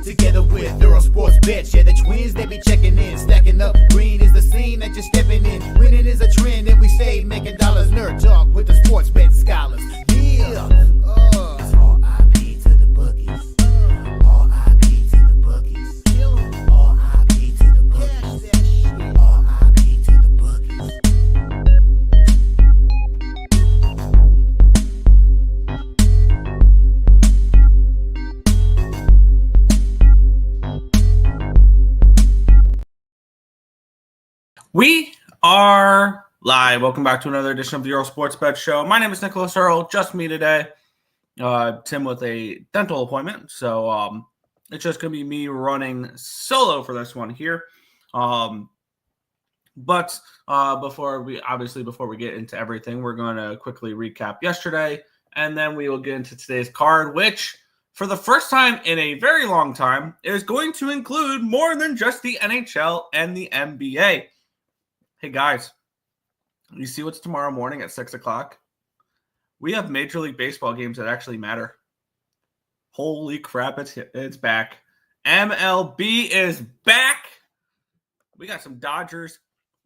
Together with Earle Sports Bets, yeah, the twins, they be checking in, stacking up. Green is the scene that you're stepping in. Winning is a trend, and we stay making dollars. Nerd talk with the sports bet scholars. Yeah, R.I.P. to the bookies. R.I.P. to the bookies. R.I.P. to the bookies. R.I.P. to the bookies. We are live. Welcome back to another edition of the Earle Sports Bet Show. My name is Nicholas Earle. Just me today. Tim with a dental appointment, so it's just going to be me running solo for this one here. But before we get into everything, we're going to quickly recap yesterday, and then we will get into today's card, which for the first time in a very long time is going to include more than just the NHL and the NBA. Hey guys, you see what's tomorrow morning at 6 o'clock? We have Major League Baseball games that actually matter. Holy crap, it's back. MLB is back. We got some Dodgers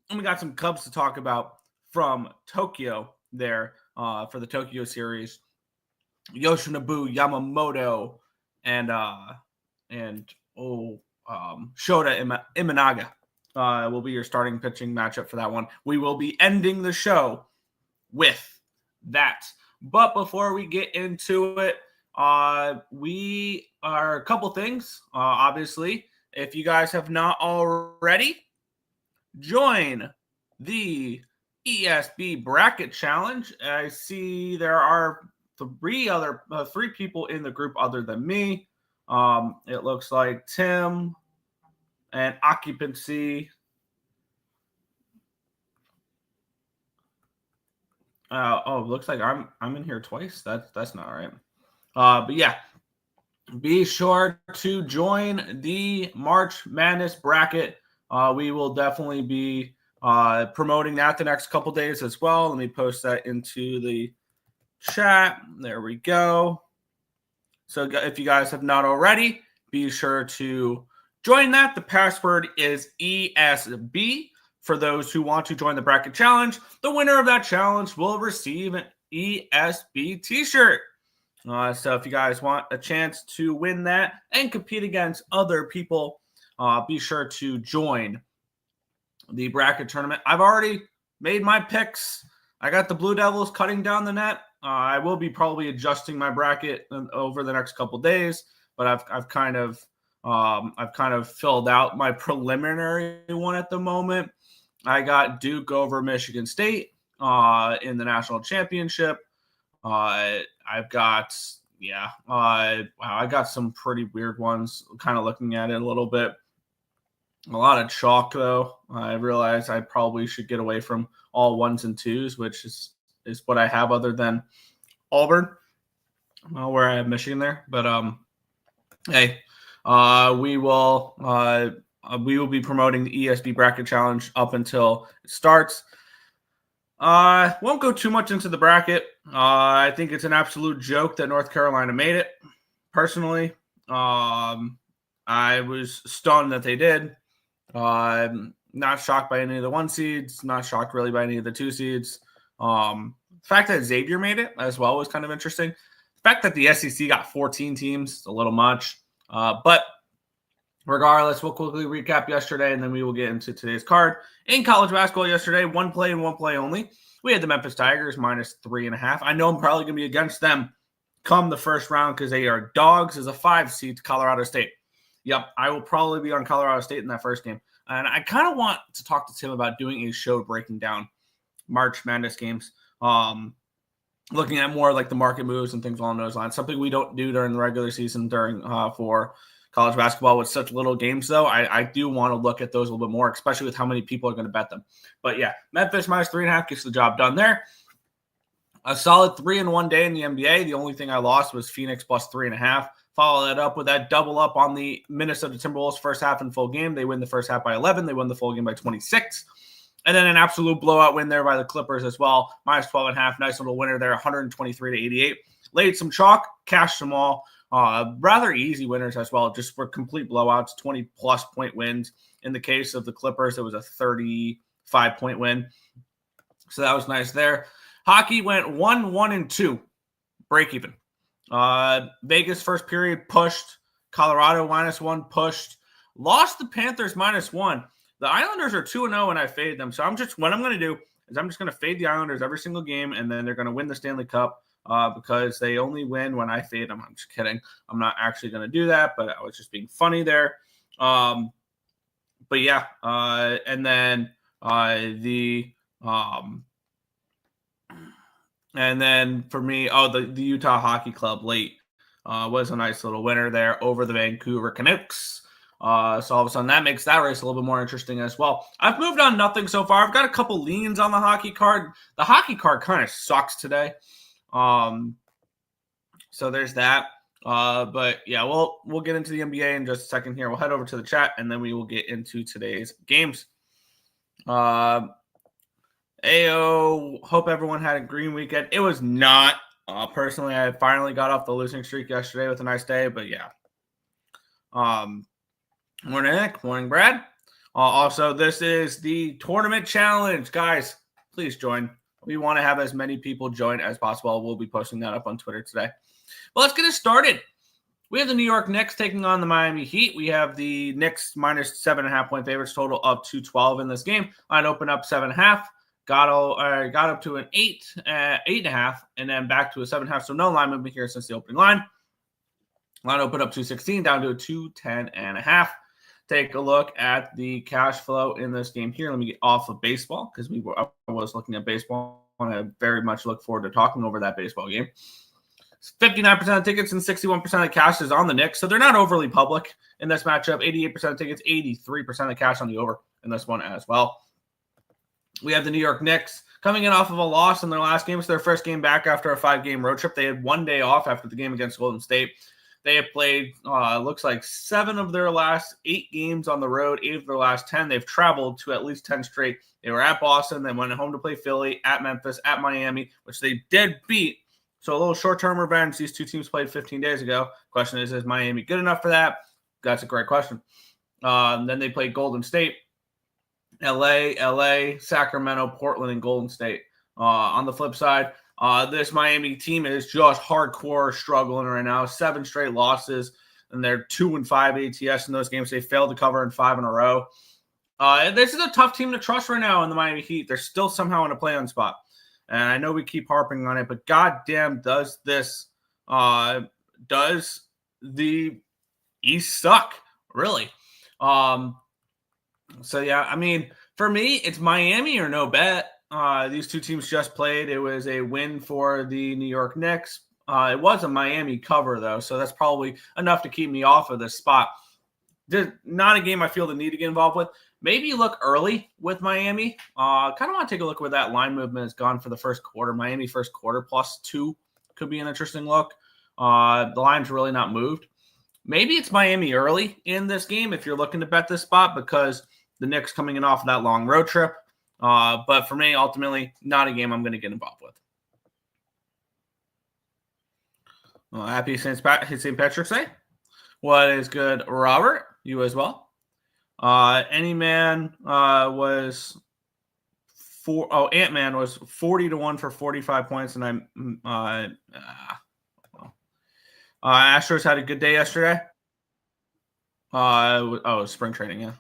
and we got some Cubs to talk about from Tokyo there for the Tokyo series. Yoshinobu Yamamoto and Shota Imanaga will be your starting pitching matchup for that one. We will be ending the show with that. But before we get into it, we are a couple things. Obviously, if you guys have not already, join the ESB Bracket Challenge. I see there are three people in the group other than me. It looks like Tim and Occupancy. Looks like I'm in here twice. That's not right. But yeah, be sure to join the March Madness bracket. We will definitely be promoting that the next couple days as well. Let me post that into the chat. There we go. So if you guys have not already, be sure to join that. The password is ESB for those who want to join the bracket challenge. The winner of that challenge will receive an ESB t-shirt. So if you guys want a chance to win that and compete against other people, be sure to join the bracket tournament. I've already made my picks. I got the Blue Devils cutting down the net. I will be probably adjusting my bracket over the next couple days, but I've kind of filled out my preliminary one at the moment. I got Duke over Michigan State in the national championship. I got some pretty weird ones. Kind of looking at it a little bit. A lot of chalk though. I realize I probably should get away from all ones and twos, which is what I have other than Auburn, where I have Michigan there. But hey, we will be promoting the ESB Bracket Challenge up until it starts. Won't go too much into the bracket. I think it's an absolute joke that North Carolina made it. Personally, I was stunned that they did. Not shocked by any of the 1 seeds. Not shocked really by any of the 2 seeds. The fact that Xavier made it as well was kind of interesting. The fact that the SEC got 14 teams is a little much. But regardless, we'll quickly recap yesterday, and then we will get into today's card. In college basketball yesterday, one play and one play only. We had the Memphis Tigers minus 3.5. I know I'm probably going to be against them come the first round because they are dogs as a 5 seed to Colorado State. Yep, I will probably be on Colorado State in that first game. And I kind of want to talk to Tim about doing a show breaking down March Madness games, looking at more like the market moves and things along those lines. Something we don't do during the regular season for college basketball with such little games, though. I do want to look at those a little bit more, especially with how many people are going to bet them. But yeah, Memphis minus 3.5 gets the job done there. A solid 3-in-1 day in the NBA. The only thing I lost was Phoenix plus 3.5. Follow that up with that double up on the Minnesota Timberwolves first half and full game. They win the first half by 11. They win the full game by 26. And then an absolute blowout win there by the Clippers as well. Minus 12.5. Nice little winner there, 123-88. Laid some chalk, cashed them all. Rather easy winners as well. Just were complete blowouts, 20-plus point wins. In the case of the Clippers, it was a 35-point win. So that was nice there. Hockey went 1-1-2, break even. Vegas first period pushed. Colorado -1 pushed. Lost the Panthers -1. The Islanders are 2-0 and I faded them. So what I'm going to do is I'm just going to fade the Islanders every single game, and then they're going to win the Stanley Cup because they only win when I fade them. I'm just kidding. I'm not actually going to do that, but I was just being funny there. But yeah, and then and then for me, the Utah Hockey Club late was a nice little winner there over the Vancouver Canucks. So all of a sudden that makes that race a little bit more interesting as well. I've moved on nothing so far. I've got a couple leans on the hockey card. The hockey card kind of sucks today. So there's that. But yeah, we'll get into the NBA in just a second here. We'll head over to the chat and then we will get into today's games. Ayo, hope everyone had a green weekend. It was not. Personally, I finally got off the losing streak yesterday with a nice day, but yeah. Morning, Nick. Morning, Brad. Also, this is the tournament challenge. Guys, please join. We want to have as many people join as possible. We'll be posting that up on Twitter today. But let's get it started. We have the New York Knicks taking on the Miami Heat. We have the Knicks -7.5 point favorites, total up to 12 in this game. Line open up 7.5. Got up to an 8.5, and then back to a 7.5. So no line movement here since the opening line. Line open up to 16, down to a 210.5. Take a look at the cash flow in this game here. Let me get off of baseball because I was looking at baseball, and I very much look forward to talking over that baseball game. 59% of tickets and 61% of cash is on the Knicks, so they're not overly public in this matchup. 88% of tickets, 83% of cash on the over in this one as well. We have the New York Knicks coming in off of a loss in their last game. It's their first game back after a 5-game road trip. They had 1 day off after the game against Golden State. They have played, looks like 7 of their last 8 games on the road, 8 of their last 10. They've traveled to at least 10 straight. They were at Boston, then went home to play Philly, at Memphis, at Miami, which they did beat. So a little short-term revenge. These two teams played 15 days ago. Question is Miami good enough for that? That's a great question. Then they played Golden State, LA, Sacramento, Portland, and Golden State. On the flip side, this Miami team is just hardcore struggling right now. 7 straight losses, and they're 2-5 ATS in those games. They failed to cover in 5 in a row. This is a tough team to trust right now in the Miami Heat. They're still somehow in a play-on spot. And I know we keep harping on it, but goddamn does the East suck, really. So, yeah, I mean, for me, it's Miami or no bet. These two teams just played. It was a win for the New York Knicks. It was a Miami cover, though, so that's probably enough to keep me off of this spot. Not a game I feel the need to get involved with. Maybe look early with Miami. Kind of want to take a look where that line movement has gone for the first quarter. Miami first quarter +2 could be an interesting look. The line's really not moved. Maybe it's Miami early in this game if you're looking to bet this spot because the Knicks coming in off of that long road trip. But for me, ultimately, not a game I'm going to get involved with. Well, happy St. Patrick's Day. What is good, Robert? You as well. Ant-Man was 40-1 for 45 points, and Astros had a good day yesterday. Spring training, yeah.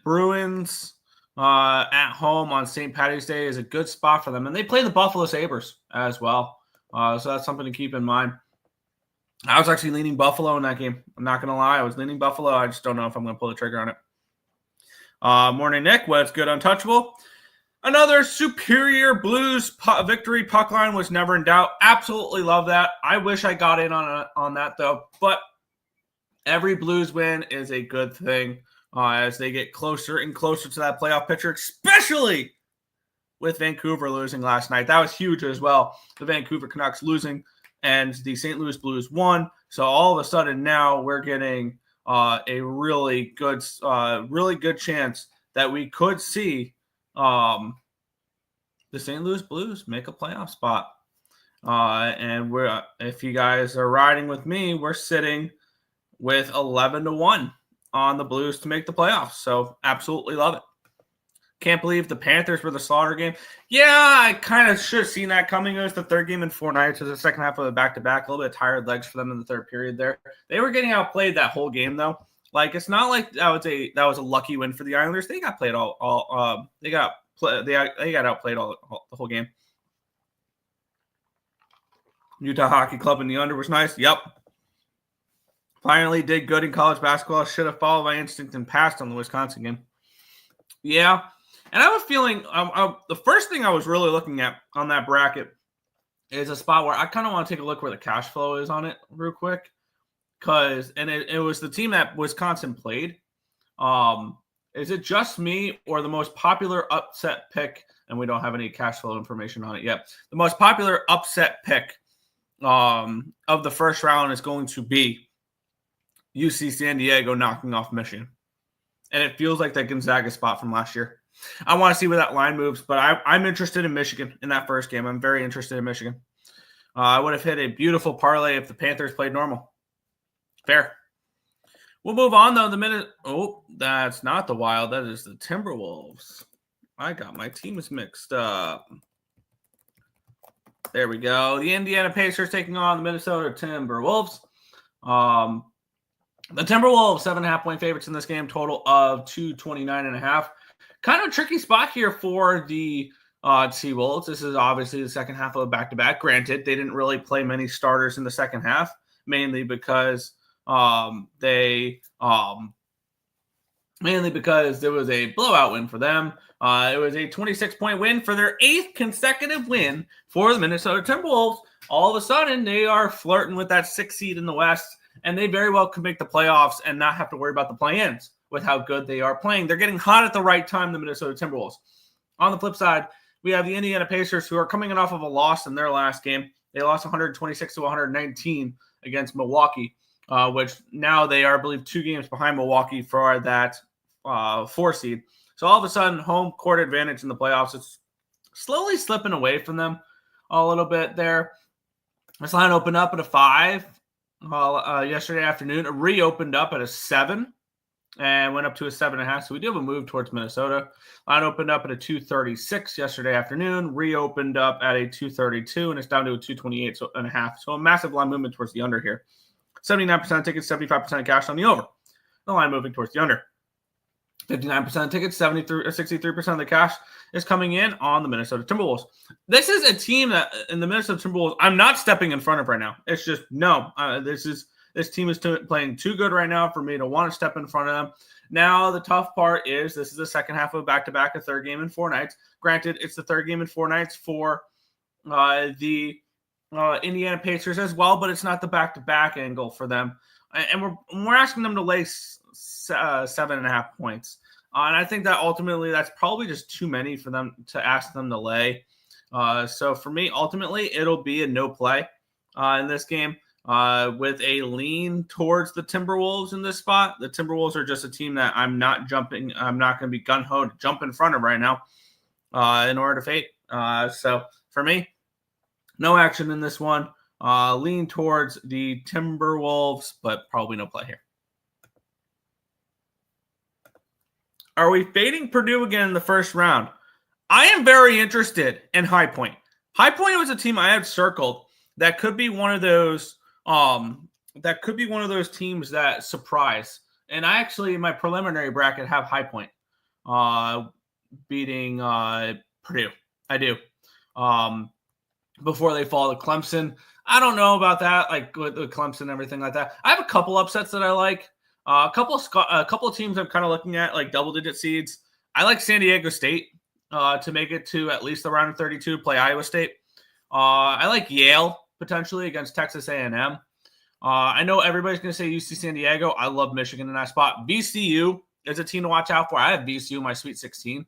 Bruins at home on St. Patty's Day is a good spot for them, and they play the Buffalo Sabres as well. So that's something to keep in mind. I was actually leaning Buffalo in that game. I'm not going to lie. I was leaning Buffalo. I just don't know if I'm going to pull the trigger on it. Morning, Nick. What's good, Untouchable? Another superior Blues victory. Puck line was never in doubt. Absolutely love that. I wish I got in on that, though. But every Blues win is a good thing as they get closer and closer to that playoff picture, especially with Vancouver losing last night. That was huge as well. The Vancouver Canucks losing and the St. Louis Blues won. So all of a sudden now we're getting a really good chance that we could see the St. Louis Blues make a playoff spot. And if you guys are riding with me, we're sitting with 11-1 on the Blues to make the playoffs. So absolutely love it. Can't believe the Panthers were the slaughter game. Yeah, I kind of should have seen that coming. It was the third game in 4 nights. It was the second half of the back-to-back. A little bit of tired legs for them in the third period there. They were getting outplayed that whole game, though. Like, it's not like that was a lucky win for the Islanders. They got played they got outplayed the whole game. Utah Hockey Club in the under was nice. Yep. Finally did good in college basketball. Should have followed my instinct and passed on the Wisconsin game. Yeah. And I have a feeling the first thing I was really looking at on that bracket is a spot where I kind of want to take a look where the cash flow is on it real quick. It was the team that Wisconsin played. Is it just me or the most popular upset pick, and we don't have any cash flow information on it yet, the most popular upset pick of the first round is going to be UC San Diego knocking off Michigan. And it feels like that Gonzaga spot from last year. I want to see where that line moves, but I'm interested in Michigan in that first game. I'm very interested in Michigan. I would have hit a beautiful parlay if the Panthers played normal. Fair. We'll move on, though. Oh, that's not the Wild. That is the Timberwolves. I got my teams mixed up. There we go. The Indiana Pacers taking on the Minnesota Timberwolves. The Timberwolves, 7.5-point favorites in this game, total of 229.5. Kind of a tricky spot here for the T-Wolves. This is obviously the second half of a back-to-back. Granted, they didn't really play many starters in the second half, mainly because there was a blowout win for them. It was a 26-point win for their 8th consecutive win for the Minnesota Timberwolves. All of a sudden, they are flirting with that 6th seed in the West, and they very well could make the playoffs and not have to worry about the play-ins with how good they are playing. They're getting hot at the right time, the Minnesota Timberwolves. On the flip side, we have the Indiana Pacers, who are coming off of a loss in their last game. They lost 126-119 against Milwaukee, which now they are, I believe, 2 games behind Milwaukee for that 4 seed. So all of a sudden, home court advantage in the playoffs. It's slowly slipping away from them a little bit there. This line opened up at a 5 yesterday afternoon. It reopened up at a 7 and went up to a 7.5. So we do have a move towards Minnesota. Line opened up at a 236 yesterday afternoon, reopened up at a 232, and it's down to a 228.5. So a massive line movement towards the under here. 79% tickets, 75% cash on the over. The line moving towards the under. 59% tickets, 63% of the cash is coming in on the Minnesota Timberwolves. This is a team that in the Minnesota Timberwolves, I'm not stepping in front of right now. It's just, no, this team is playing too good right now for me to want to step in front of them. Now, the tough part is this is the second half of a back-to-back, a third game in 4 nights. Granted, it's the third game in 4 nights for the Indiana Pacers as well, but it's not the back-to-back angle for them. And we're asking them to lay 7.5 points. And I think that ultimately that's probably just too many for them to ask them to lay. So for me, ultimately, it'll be a no play in this game with a lean towards the Timberwolves in this spot. The Timberwolves are just a team that I'm not going to be gung-ho to jump in front of right now in order to fade. So for me, no action in this one. Lean towards the Timberwolves, but probably no play here. Are we fading Purdue again in the first round? I am very interested in High Point. High Point was a team I had circled that could be one of those teams that surprise. And I actually, in my preliminary bracket, have High Point beating Purdue. I do. Before they fall to Clemson. I don't know about that, like with Clemson and everything like that. I have a couple upsets that I like. A couple of teams I'm kind of looking at, like double-digit seeds. I like San Diego State to make it to at least the round of 32, play Iowa State. I like Yale potentially against Texas A&M. I know everybody's going to say UC San Diego. I love Michigan in that spot. VCU is a team to watch out for. I have VCU in my Sweet 16,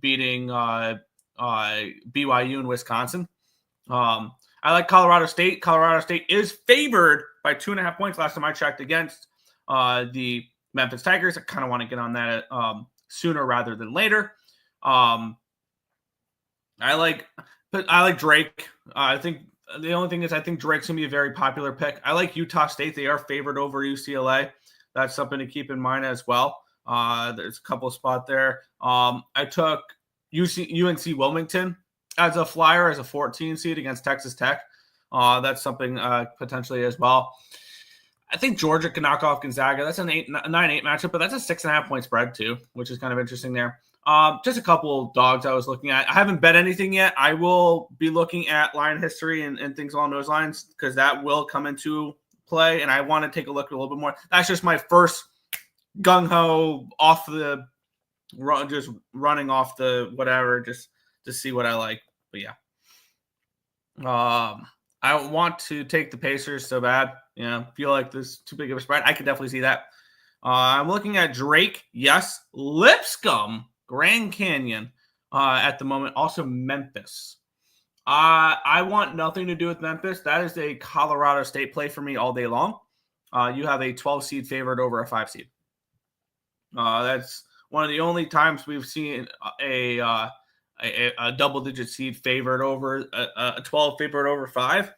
beating BYU and Wisconsin. I like Colorado State. Colorado State is favored by 2.5 points last time I checked against the Memphis Tigers. I kind of want to get on that sooner rather than later. I like But I like Drake. I think the only thing is I think Drake's going to be a very popular pick. I like Utah State. They are favored over UCLA. That's something to keep in mind as well. There's a couple of spots there. I took UNC Wilmington as a flyer, as a 14 seed against Texas Tech. That's something potentially as well. I think Georgia can knock off Gonzaga. That's a 9-8 matchup, but that's a 6.5 point spread too, which is kind of interesting there. Just a couple of dogs I was looking at. I haven't bet anything yet. I will be looking at line history and things along those lines because that will come into play, and I want to take a look a little bit more. That's just my first gung-ho off the run, just running off the whatever, just to see what I like. But yeah. I want to take the Pacers so bad. Feel like this is too big of a spread. I could definitely see that. I'm looking at Drake. Yes. Lipscomb, Grand Canyon at the moment. Also Memphis. I want nothing to do with Memphis. That is a Colorado State play for me all day long. You have a 12 seed favored over a 5 seed. That's one of the only times we've seen a double-digit seed favored over a 12 favored over 5,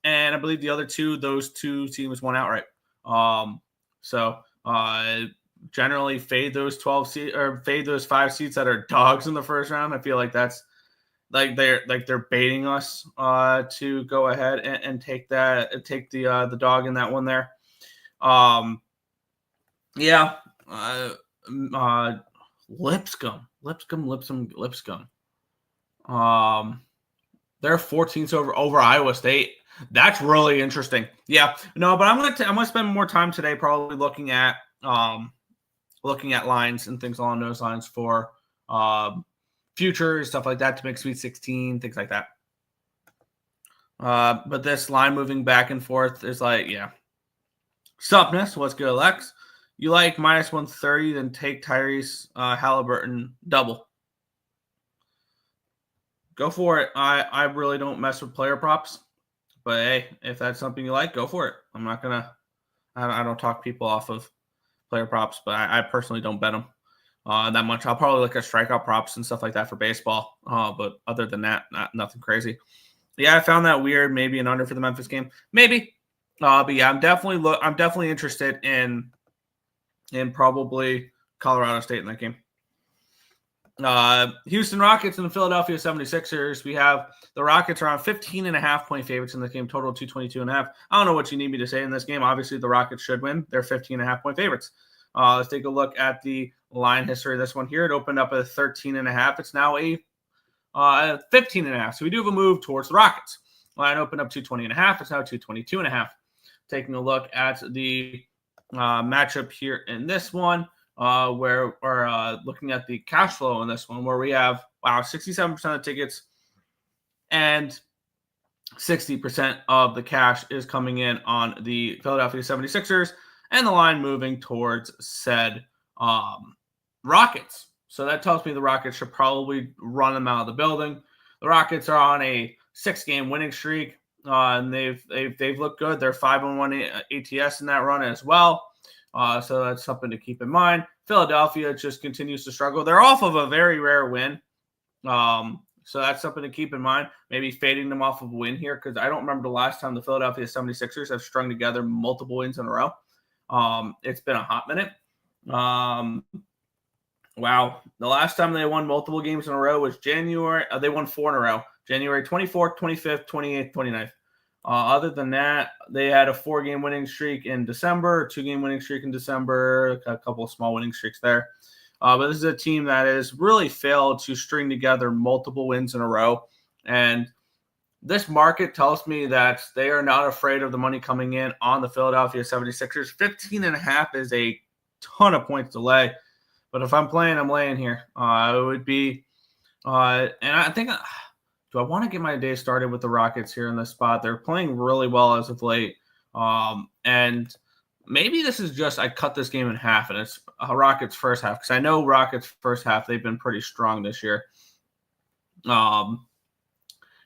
and I believe the other two, those two teams won outright. So generally fade those 12 seed or fade those 5 seeds that are dogs in the first round. I feel like that's they're baiting us to go ahead and take the dog in that one there. Lipscomb. They're 14th over Iowa State. That's really interesting. Yeah, no, but I'm gonna spend more time today probably looking at lines and things along those lines for futures, stuff like that, to make Sweet 16, things like that. But this line moving back and forth is like, yeah. Supness, what's good, Lex? You like minus 130, then take Tyrese Halliburton double. Go for it. I really don't mess with player props, but hey, if that's something you like, go for it. I'm not gonna. I don't talk people off of player props, but I personally don't bet them that much. I'll probably look at strikeout props and stuff like that for baseball, but other than that, nothing crazy. Yeah, I found that weird. Maybe an under for the Memphis game, maybe. But yeah, I'm definitely interested in probably Colorado State in that game. Houston Rockets and the Philadelphia 76ers. We have the Rockets around 15.5 point favorites in the game, total 222.5. I don't know what you need me to say in this game. Obviously, the Rockets should win. They're 15.5 point favorites. Let's take a look at the line history of this one here. It opened up at 13.5. It's now a 15.5. So we do have a move towards the Rockets. Line opened up 220.5. It's now 222.5. Taking a look at the matchup here in this one. Where we're looking at the cash flow in this one, where we have 67% of tickets and 60% of the cash is coming in on the Philadelphia 76ers, and the line moving towards said Rockets. So that tells me the Rockets should probably run them out of the building. The Rockets are on a 6-game winning streak, and they've looked good. They're 5-1 ATS in that run as well. So that's something to keep in mind. Philadelphia just continues to struggle. They're off of a very rare win. So that's something to keep in mind. Maybe fading them off of a win here, because I don't remember the last time the Philadelphia 76ers have strung together multiple wins in a row. It's been a hot minute. Wow. The last time they won multiple games in a row was January. They won 4 in a row. January 24th, 25th, 28th, 29th. Other than that, they had a 4-game winning streak in December, a 2-game winning streak in December, a couple of small winning streaks there. But this is a team that has really failed to string together multiple wins in a row. And this market tells me that they are not afraid of the money coming in on the Philadelphia 76ers. 15.5 is a ton of points to lay. But if I'm playing, I'm laying here. It would be and I think do I want to get my day started with the Rockets here in this spot? They're playing really well as of late. And maybe this is just I cut this game in half, and it's a Rockets first half, because I know Rockets first half, they've been pretty strong this year. And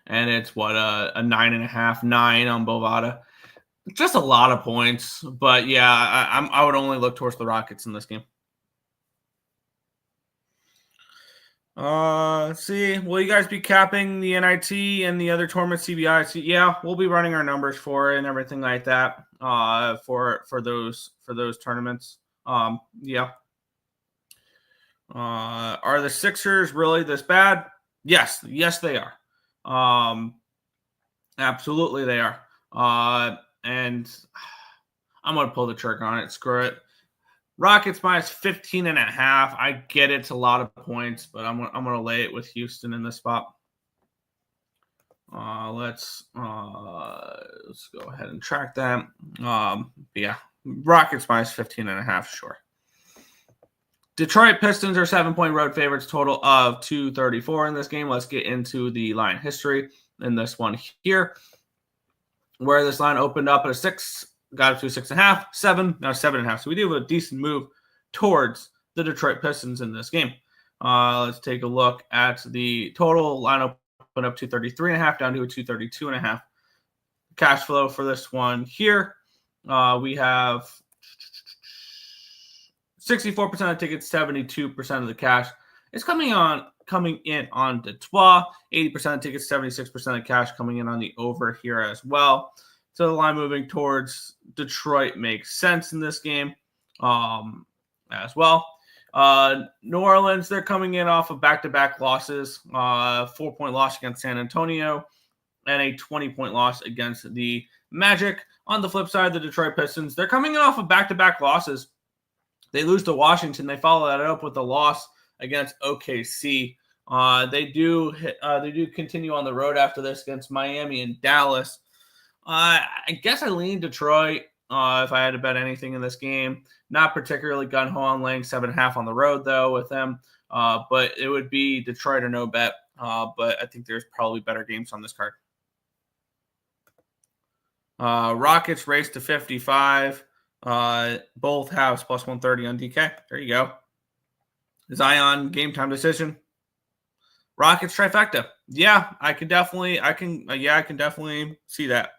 it's a 9.5, 9 on Bovada. Just a lot of points. But yeah, I would only look towards the Rockets in this game. See, will you guys be capping the NIT and the other tournament CBI? Yeah, we'll be running our numbers for it and everything like that. For those tournaments. Yeah. Are the Sixers really this bad? Yes, they are. Absolutely they are. And I'm gonna pull the trigger on it. Screw it. Rockets minus 15.5. I get it's a lot of points, but I'm gonna lay it with Houston in this spot. Let's go ahead and track that. Yeah, Rockets minus 15.5, sure. Detroit Pistons are 7-point road favorites, total of 234 in this game. Let's get into the line history in this one here, where this line opened up at a 6. Got up to 6.5, 7, now 7.5. So we do have a decent move towards the Detroit Pistons in this game. Let's take a look at the total. Line opened up 233.5 down to a 232.5. Cash flow for this one here. We have 64% of the tickets, 72% of the cash. It's coming in on Detroit. 80% of tickets, 76% of cash coming in on the over here as well. So the line moving towards Detroit makes sense in this game as well. New Orleans, they're coming in off of back-to-back losses, 4-point loss against San Antonio and a 20-point loss against the Magic. On the flip side, the Detroit Pistons, they're coming in off of back-to-back losses. They lose to Washington. They follow that up with a loss against OKC. They do continue on the road after this against Miami and Dallas. I guess I lean Detroit if I had to bet anything in this game. Not particularly gun-ho on laying 7.5 on the road, though, with them. But it would be Detroit or no bet. But I think there's probably better games on this card. Rockets race to 55. Both halves plus 130 on DK. There you go. Zion game time decision. Rockets trifecta. Yeah, I can definitely see that.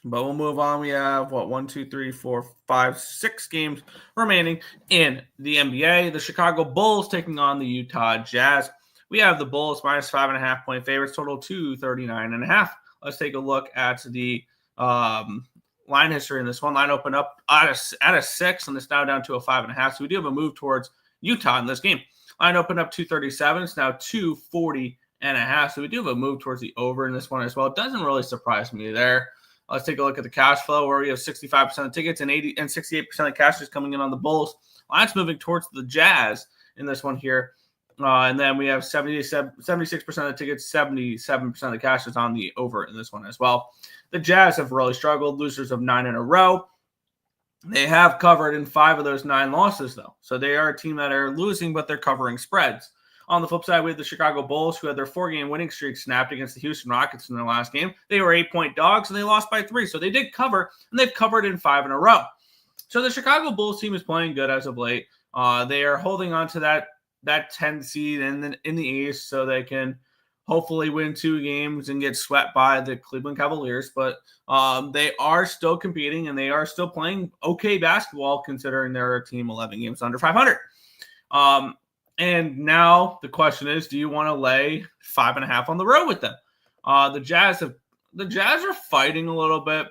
But we'll move on. We have 1, 2, 3, 4, 5, 6 games remaining in the NBA. The Chicago Bulls taking on the Utah Jazz. We have the Bulls minus 5.5 point favorites, total 239.5. Let's take a look at the line history in this one. Line opened up at a 6, and it's now down to a 5.5. So we do have a move towards Utah in this game. Line opened up 237. It's now 240.5. So we do have a move towards the over in this one as well. It doesn't really surprise me there. Let's take a look at the cash flow, where we have 65% of tickets and 68% of cash is coming in on the Bulls. Line's moving towards the Jazz in this one here. And then we have 76% of the tickets, 77% of the cash is on the over in this one as well. The Jazz have really struggled, losers of 9 in a row. They have covered in 5 of those 9 losses, though. So they are a team that are losing, but they're covering spreads. On the flip side, we have the Chicago Bulls, who had their 4-game winning streak snapped against the Houston Rockets in their last game. They were 8-point dogs, and they lost by 3. So they did cover, and they've covered in 5 in a row. So the Chicago Bulls team is playing good as of late. They are holding on to that 10 seed in the East, so they can hopefully win 2 games and get swept by the Cleveland Cavaliers. But they are still competing, and they are still playing okay basketball, considering they're a team 11 games under 500. And now the question is, do you want to lay 5.5 on the road with them? The Jazz are fighting a little bit.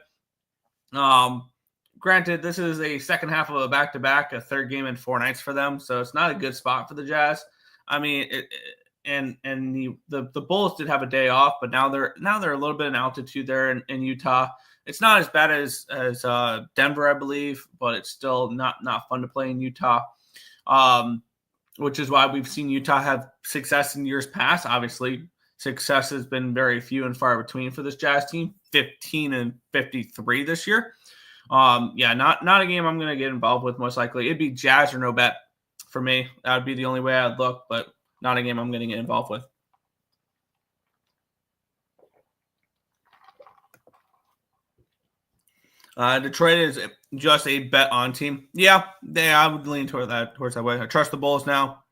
Granted, this is a second half of a back-to-back, a third game in 4 nights for them, so it's not a good spot for the Jazz. I mean, the Bulls did have a day off, but now they're a little bit in altitude there in Utah. It's not as bad as Denver, I believe, but it's still not fun to play in Utah. Which is why we've seen Utah have success in years past. Obviously, success has been very few and far between for this Jazz team. 15-53 this year. Not a game I'm going to get involved with. Most likely, it'd be Jazz or no bet for me. That would be the only way I'd look, but not a game I'm going to get involved with. Detroit is just a bet on team. Yeah, I would lean towards that way. I trust the Bulls now.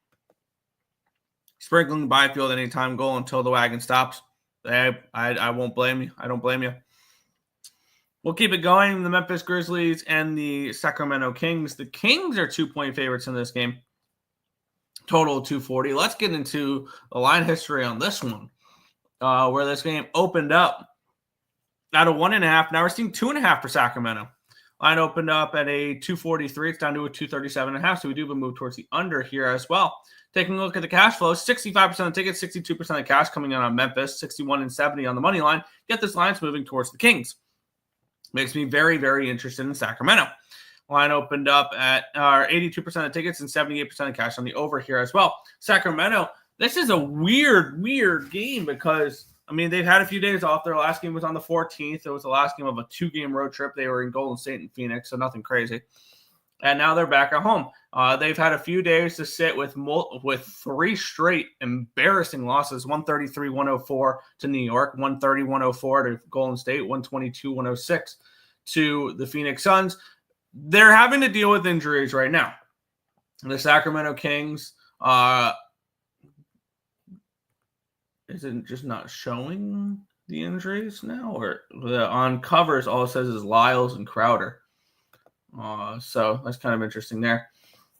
Sprinkling Byfield anytime goal until the wagon stops. I won't blame you. I don't blame you. We'll keep it going. The Memphis Grizzlies and the Sacramento Kings. The Kings are 2-point favorites in this game. Total of 240. Let's get into the line history on this one, where this game opened up at a 1.5. Now we're seeing 2.5 for Sacramento. Line opened up at a 243. It's down to a 237.5. So we do have a move towards the under here as well. Taking a look at the cash flow, 65% of tickets, 62% of cash coming in on Memphis, 61 and 70 on the money line. Yet this line's moving towards the Kings. Makes me very, very interested in Sacramento. Line opened up at 82% of tickets and 78% of cash on the over here as well. Sacramento, this is a weird game because, I mean, they've had a few days off. Their last game was on the 14th. It was the last game of a 2-game road trip. They were in Golden State and Phoenix, so nothing crazy. And now they're back at home. They've had a few days to sit with 3 straight embarrassing losses, 133-104 to New York, 130-104 to Golden State, 122-106 to the Phoenix Suns. They're having to deal with injuries right now. The Sacramento Kings isn't just not showing the injuries now, or on covers all it says is Lyles and Crowder. So that's kind of interesting there.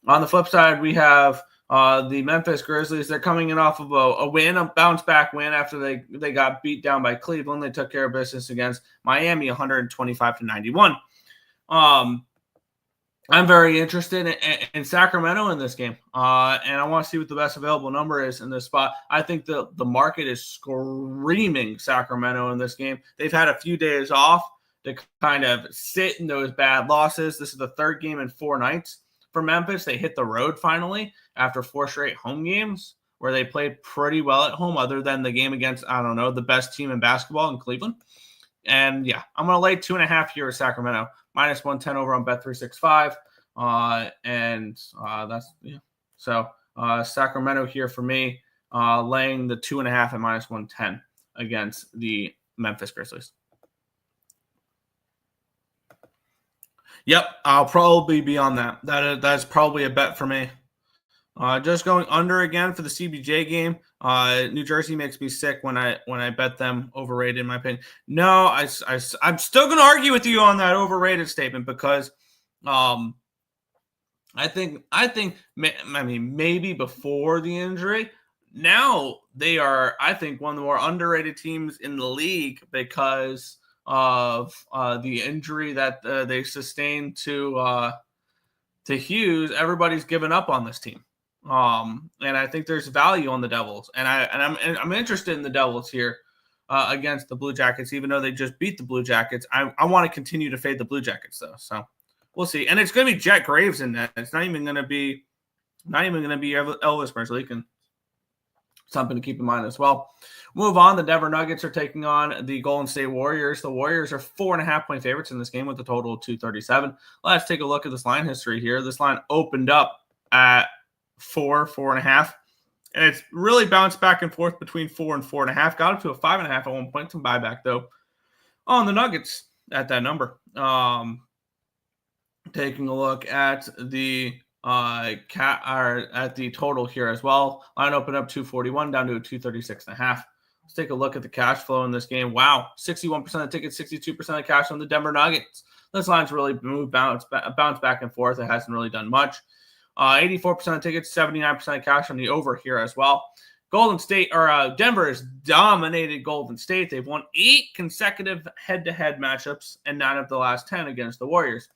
On the flip side, we have the Memphis Grizzlies. They're coming in off of a win, a bounce-back win after they got beat down by Cleveland. They took care of business against Miami, 125-91. I'm very interested in Sacramento in this game, and I want to see what the best available number is in this spot. I think the market is screaming Sacramento in this game. They've had a few days off to kind of sit in those bad losses. This is the 3rd game in 4 nights for Memphis. They hit the road finally after 4 straight home games where they played pretty well at home other than the game against, I don't know, the best team in basketball in Cleveland. And, yeah, I'm going to lay 2.5 here with Sacramento. Minus 110 over on Bet365. That's, yeah. So Sacramento here for me, laying the 2.5 at minus 110 against the Memphis Grizzlies. Yep, I'll probably be on that. That's probably a bet for me. Just going under again for the CBJ game. New Jersey makes me sick when I bet them overrated, in my opinion. No, I'm still going to argue with you on that overrated statement because I mean, maybe before the injury. Now they are, I think, one of the more underrated teams in the league because of the injury that they sustained to Hughes. Everybody's given up on this team. And I think there's value on the Devils, and I'm interested in the Devils here against the Blue Jackets, even though they just beat the Blue Jackets. I want to continue to fade the Blue Jackets though, so we'll see. And it's going to be Jet Graves in that. It's not even going to be Elvis Merzlikin. Something to keep in mind as well. Move on. The Denver Nuggets are taking on the Golden State Warriors. The Warriors are 4.5-point favorites in this game with a total of 237. Let's take a look at this line history here. This line opened up at 4.5, and it's really bounced back and forth between 4 and 4.5. Got up to a 5.5 at one point. Some buyback though on the Nuggets at that number. Taking a look at the at the total here as well. Line opened up 241 down to a 236.5. Let's take a look at the cash flow in this game. Wow, 61% of tickets, 62% of cash on the Denver Nuggets. This line's really bounced back and forth. It hasn't really done much. 84% of tickets, 79% of cash on the over here as well. Golden State or Denver has dominated Golden State. They've won 8 consecutive head-to-head matchups and 9 of the last 10 against the Warriors.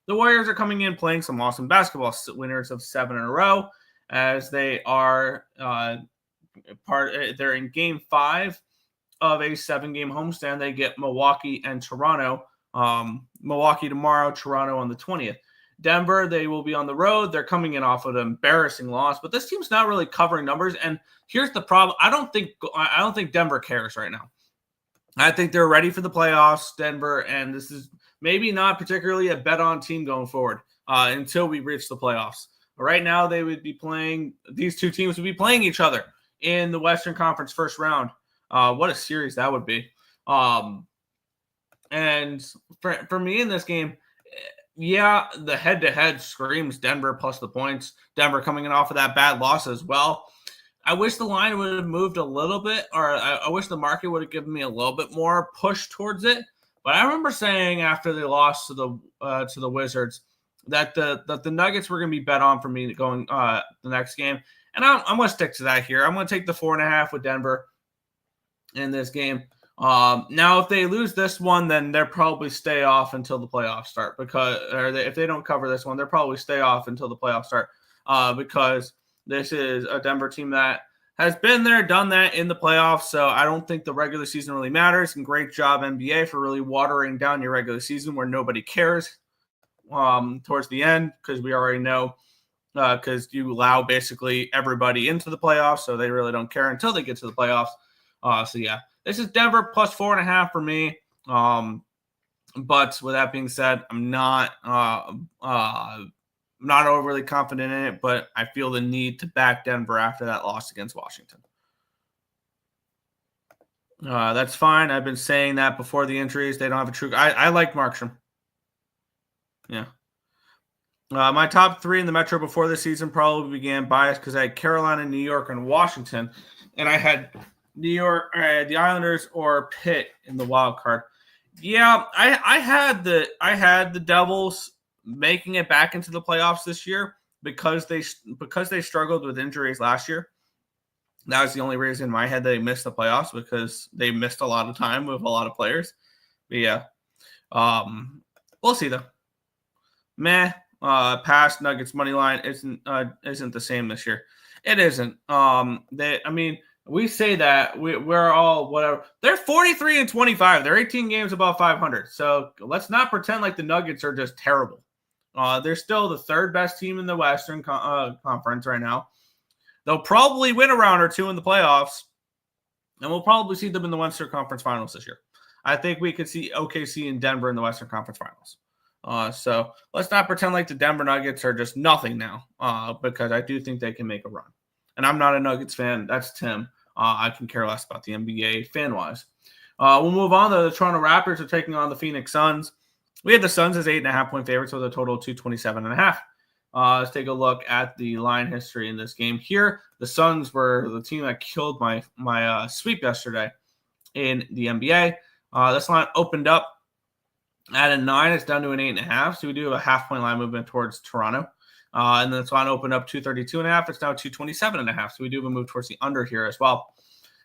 The Warriors are coming in playing some awesome basketball, winners of 7 in a row, as they are they're in Game 5 of a 7-game homestand. They get Milwaukee and Toronto. Milwaukee tomorrow, Toronto on the 20th. Denver, they will be on the road. They're coming in off of an embarrassing loss, but this team's not really covering numbers. And here's the problem: I don't think Denver cares right now. I think they're ready for the playoffs, Denver, and this is maybe not particularly a bet-on team going forward until we reach the playoffs. But right now, these two teams would be playing each other in the Western Conference first round. What a series that would be! And for me in this game, yeah, the head-to-head screams Denver plus the points. Denver coming in off of that bad loss as well. I wish the line would have moved a little bit, or I wish the market would have given me a little bit more push towards it. But I remember saying after they lost to the Wizards that the Nuggets were going to be bet on for me going the next game. And I'm going to stick to that here. I'm going to take the 4.5 with Denver in this game. Now, if they lose this one, then they'll probably stay off until the playoffs start if they don't cover this one, they'll probably stay off until the playoffs start because this is a Denver team that has been there, done that in the playoffs. So I don't think the regular season really matters. And great job, NBA, for really watering down your regular season where nobody cares towards the end, because we already know because you allow basically everybody into the playoffs. So they really don't care until they get to the playoffs. So yeah, this is Denver plus 4.5 for me. But with that being said, I'm not overly confident in it, but I feel the need to back Denver after that loss against Washington. That's fine. I've been saying that before the injuries. They don't have a true. I like Markstrom. Yeah. My top 3 in the Metro before the season probably began biased because I had Carolina, New York, and Washington, and I had New York, the Islanders, or Pitt in the wild card. Yeah, I had the Devils making it back into the playoffs this year because they struggled with injuries last year. That was the only reason in my head they missed the playoffs, because they missed a lot of time with a lot of players. But yeah, we'll see though. Past Nuggets money line isn't the same this year. It isn't. We say that we're all whatever. They're 43-25. They're 18 games above 500. So let's not pretend like the Nuggets are just terrible. They're still the 3rd best team in the Western Conference right now. They'll probably win a round or 2 in the playoffs, and we'll probably see them in the Western Conference Finals this year. I think we could see OKC and Denver in the Western Conference Finals. So let's not pretend like the Denver Nuggets are just nothing now, because I do think they can make a run. And I'm not a Nuggets fan. That's Tim. I can care less about the NBA fan-wise. We'll move on. The Toronto Raptors are taking on the Phoenix Suns. We had the Suns as 8.5-point favorites with a total of 227.5. Let's take a look at the line history in this game here. The Suns were the team that killed my sweep yesterday in the NBA. This line opened up at a 9. It's down to an 8.5. So we do have a half-point line movement towards Toronto. And then this line opened up 232.5. It's now 227.5. So we do have a move towards the under here as well.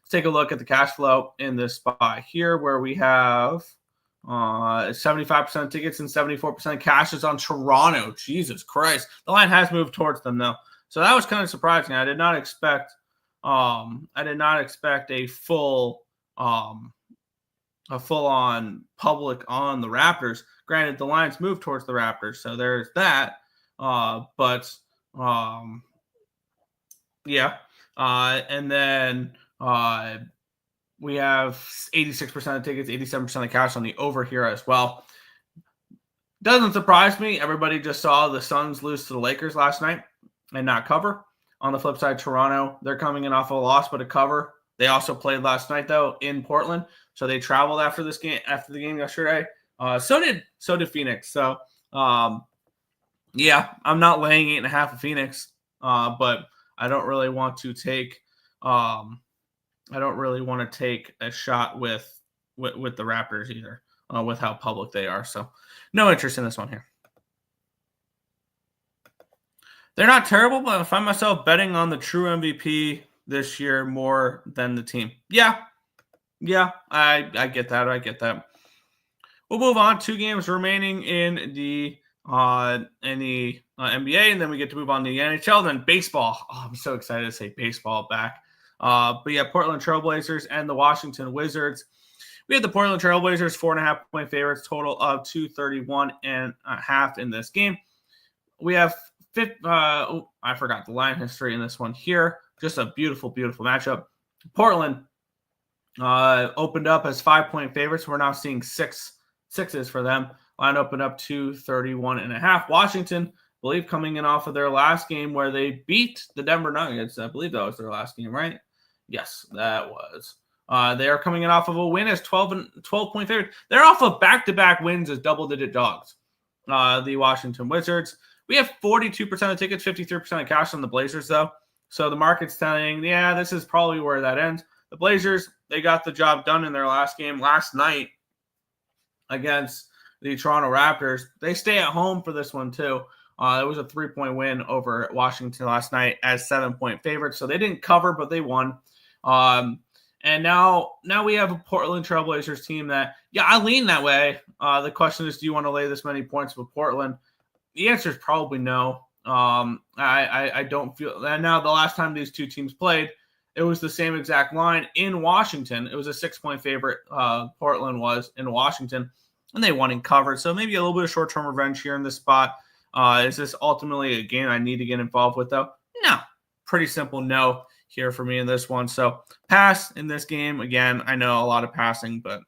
Let's take a look at the cash flow in this spot here, where we have 75% tickets and 74% cash is on Toronto. Jesus Christ. The line has moved towards them though. So that was kind of surprising. I did not expect a full-on public on the Raptors. Granted, the lines moved towards the Raptors, so there's that. And then we have 86% of tickets, 87% of cash on the over here as well. Doesn't surprise me. Everybody just saw the Suns lose to the Lakers last night and not cover. On the flip side, Toronto, they're coming in off a loss, but a cover. They also played last night though in Portland, so they traveled after the game yesterday. So did Phoenix. So yeah, I'm not laying 8.5 of Phoenix, but I don't really want to take a shot with the Raptors either, with how public they are. So no interest in this one here. They're not terrible, but I find myself betting on the true MVP this year more than the team. Yeah, I get that. We'll move on. 2 games remaining in the NBA, and then we get to move on to the NHL, then baseball. Oh, I'm so excited to say baseball back. But yeah, Portland Trailblazers and the Washington Wizards. We had the Portland Trailblazers 4.5-point favorites, total of 231.5 in this game. We have I forgot the line history in this one here. Just a beautiful, beautiful matchup. Portland opened up as 5-point favorites. We're now seeing sixes for them. Line opened up 231.5. Washington, I believe, coming in off of their last game where they beat the Denver Nuggets. I believe that was their last game, right? Yes, that was. They are coming in off of a win as 12-point favorites. They're off of back-to-back wins as double-digit dogs. The Washington Wizards. We have 42% of tickets, 53% of cash on the Blazers, though. So the market's telling, yeah, this is probably where that ends. The Blazers, they got the job done in their last game last night against the Toronto Raptors. They stay at home for this one, too. It was a 3-point win over Washington last night as 7-point favorites. So they didn't cover, but they won. And now we have a Portland Trailblazers team that, I lean that way. The question is, do you want to lay this many points with Portland? The answer is probably no. I don't feel that. Now, the last time these two teams played, it was the same exact line in Washington. It was a 6-point favorite. Portland was in Washington, and they won and covered. So maybe a little bit of short-term revenge here in this spot. Is this ultimately a game I need to get involved with, though? No. Pretty simple no here for me in this one. So pass in this game. Again, I know a lot of passing, but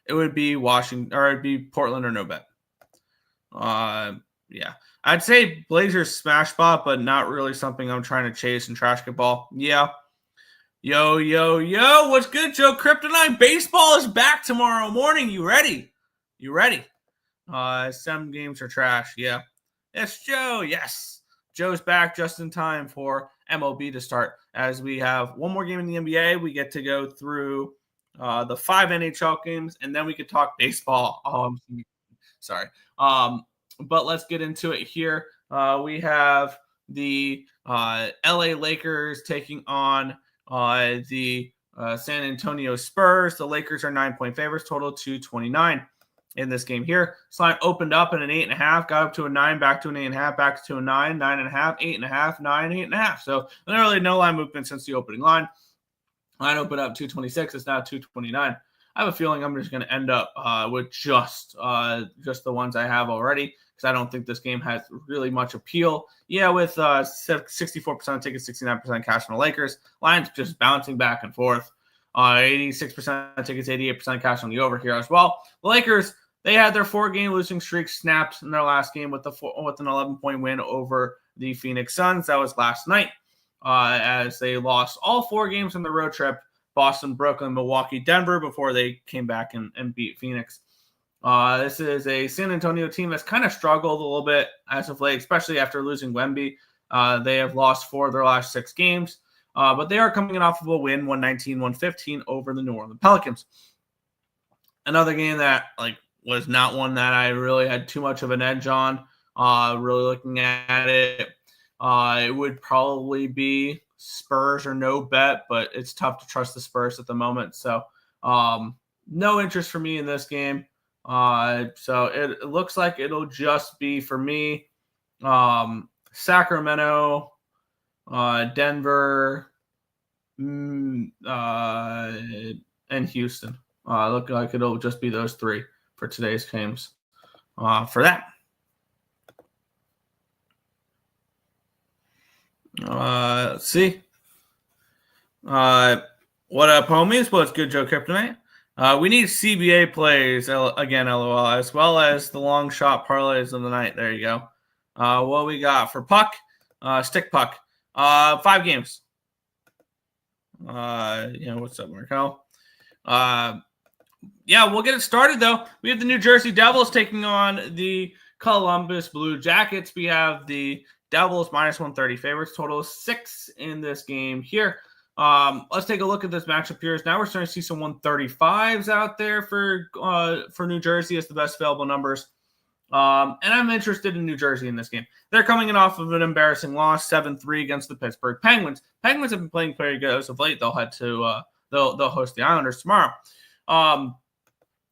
it would be Washington, or it'd be Portland or no bet. Yeah. I'd say Blazers smash spot, but not really something I'm trying to chase in trash get ball. Yeah. Yo. What's good, Joe Kryptonite? Baseball is back tomorrow morning. You ready? Some games are trash. Yeah. Yes, Joe. Yes. Joe's back just in time for MLB to start. As we have one more game in the NBA, we get to go through the 5 NHL games, and then we could talk baseball. Oh, I'm sorry. But let's get into it here. We have the LA Lakers taking on the San Antonio Spurs. The Lakers are 9-point favorites, total 229 in this game here. This line opened up at an 8.5, got up to a 9, back to an 8.5, back to a 9, 9.5, 8.5, 9, 8.5. So literally no line movement since the opening line. Line opened up 226. It's now 229. I have a feeling I'm just going to end up with just the ones I have already, because I don't think this game has really much appeal. Yeah, with 64% tickets, 69% cash on the Lakers. Lions just bouncing back and forth. 86% tickets, 88% cash on the over here as well. The Lakers, they had their 4-game losing streak snapped in their last game with an 11-point win over the Phoenix Suns. That was last night, as they lost all 4 games on the road trip: Boston, Brooklyn, Milwaukee, Denver, before they came back and beat Phoenix. This is a San Antonio team that's kind of struggled a little bit as of late, especially after losing Wemby. They have lost 4 of their last 6 games, but they are coming off of a win, 119-115 over the New Orleans Pelicans. Another game that was not one that I really had too much of an edge on. Really looking at it, it would probably be Spurs or no bet, but it's tough to trust the Spurs at the moment. So no interest for me in this game. So it looks like it'll just be for me Sacramento, Denver, and Houston. Look like it'll just be those 3 for today's games. For that. Let's see. What up, homies? What's good, Joe Kryptonite? We need CBA plays again, LOL, as well as the long shot parlays of the night. There you go. What we got for puck? Stick puck. 5 games. What's up, Markel? We'll get it started, though. We have the New Jersey Devils taking on the Columbus Blue Jackets. We have the Devils -130 favorites, total 6 in this game here. Let's take a look at this matchup here. Now we're starting to see some 135s out there for New Jersey as the best available numbers. And I'm interested in New Jersey in this game. They're coming in off of an embarrassing loss, 7-3 against the Pittsburgh Penguins. Penguins have been playing very good as of late. They'll head to they'll host the Islanders tomorrow. On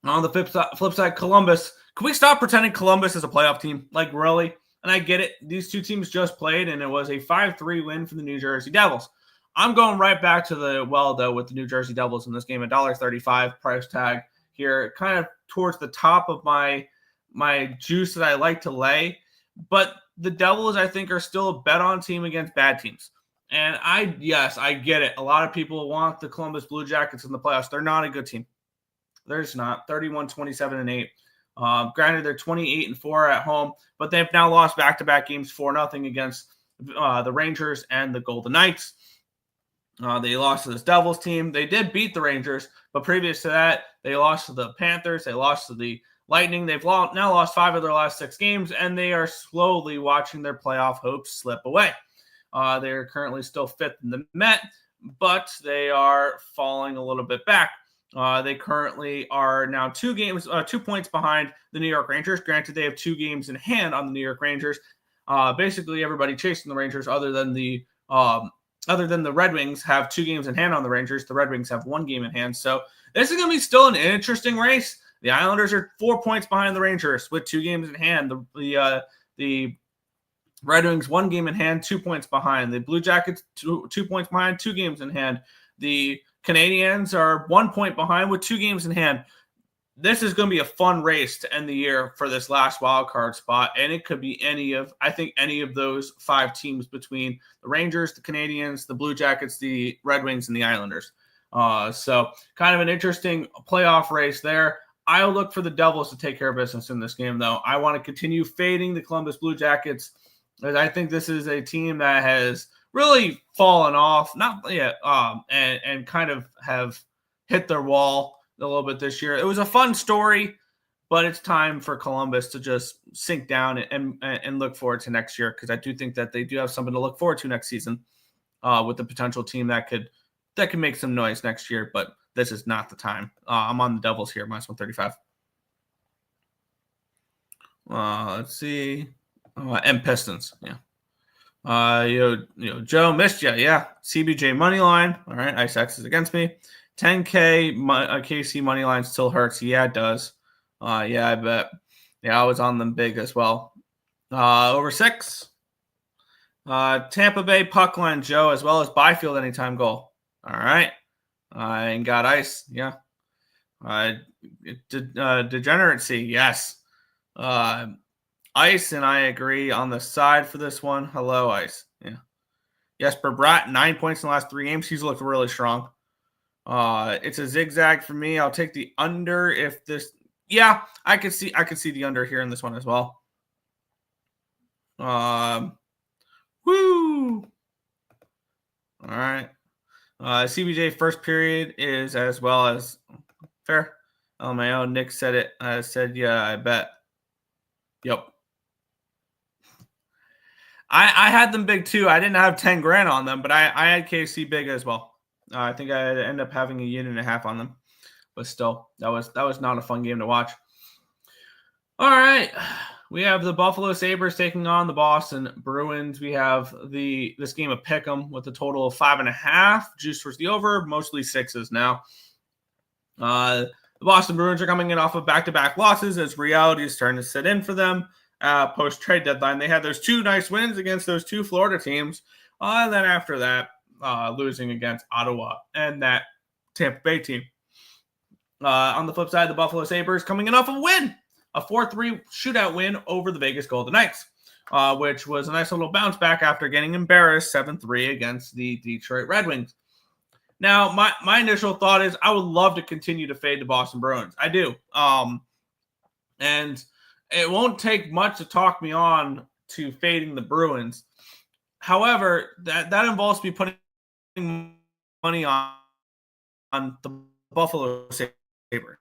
the flip side, Columbus. Can we stop pretending Columbus is a playoff team? Really? And I get it. These two teams just played, and it was a 5-3 win for the New Jersey Devils. I'm going right back to the well, though, with the New Jersey Devils in this game. $1.35 price tag here, kind of towards the top of my juice that I like to lay. But the Devils, I think, are still a bet-on team against bad teams. And I get it. A lot of people want the Columbus Blue Jackets in the playoffs. They're not a good team. They're just not. 31-27-8. Granted, they're 28-4 at home, but they've now lost back-to-back games 4-0 against the Rangers and the Golden Knights. They lost to this Devils team. They did beat the Rangers, but previous to that, they lost to the Panthers. They lost to the Lightning. They've now lost 5 of their last 6 games, and they are slowly watching their playoff hopes slip away. They are currently still 5th in the Met, but they are falling a little bit back. They currently are now 2 points behind the New York Rangers. Granted, they have 2 games in hand on the New York Rangers. Basically, everybody chasing the Rangers, other than the Red Wings, have 2 games in hand on the Rangers. The Red Wings have 1 game in hand. So this is going to be still an interesting race. The Islanders are 4 points behind the Rangers with 2 games in hand. The Red Wings 1 game in hand, 2 points behind. The Blue Jackets 2 points behind, 2 games in hand. The Canadiens are 1 point behind with 2 games in hand. This is going to be a fun race to end the year for this last wild card spot, and it could be any of those 5 teams between the Rangers, the Canadiens, the Blue Jackets, the Red Wings, and the Islanders. So kind of an interesting playoff race there. I'll look for the Devils to take care of business in this game, though. I want to continue fading the Columbus Blue Jackets, as I think this is a team that has really fallen off, and kind of have hit their wall a little bit this year. It was a fun story, but it's time for Columbus to just sink down and look forward to next year, because I do think that they do have something to look forward to next season, with the potential team that could make some noise next year. But this is not the time. I'm on the Devils here, -135. Let's see. And Pistons, yeah. Joe missed you, yeah. CBJ money line. All right, Ice X is against me. 10K KC money line still hurts. Yeah, it does. Yeah, I bet. Yeah, I was on them big as well. Over 6. Tampa Bay puck line, Joe, as well as Byfield anytime goal. All right. And got Ice, yeah. Degeneracy, yes. Ice and I agree on the side for this one. Hello, Ice. Yeah. Jesper Bratt, 9 points in the last 3 games. He's looked really strong. It's a zigzag for me. I'll take the under if this. Yeah, I could see the under here in this one as well. Woo! All right. CBJ first period is as well as fair. LMAO, Nick said it. I said, yeah, I bet. Yep. I had them big too. I didn't have 10 grand on them, but I had KC big as well. I think I ended up having 1.5 units on them, but still, that was not a fun game to watch. All right, we have the Buffalo Sabres taking on the Boston Bruins. We have this game of pick'em with a total of 5.5. Juice towards the over, mostly 6s now. The Boston Bruins are coming in off of back-to-back losses as reality is starting to set in for them. Post-trade deadline, they had those 2 nice wins against those 2 Florida teams. And then after that, losing against Ottawa and that Tampa Bay team. On the flip side, the Buffalo Sabres coming in off a win, a 4-3 shootout win over the Vegas Golden Knights, which was a nice little bounce back after getting embarrassed 7-3 against the Detroit Red Wings. Now, my initial thought is I would love to continue to fade the Boston Bruins. I do. And it won't take much to talk me on to fading the Bruins. However, that involves me putting money on the Buffalo Sabres.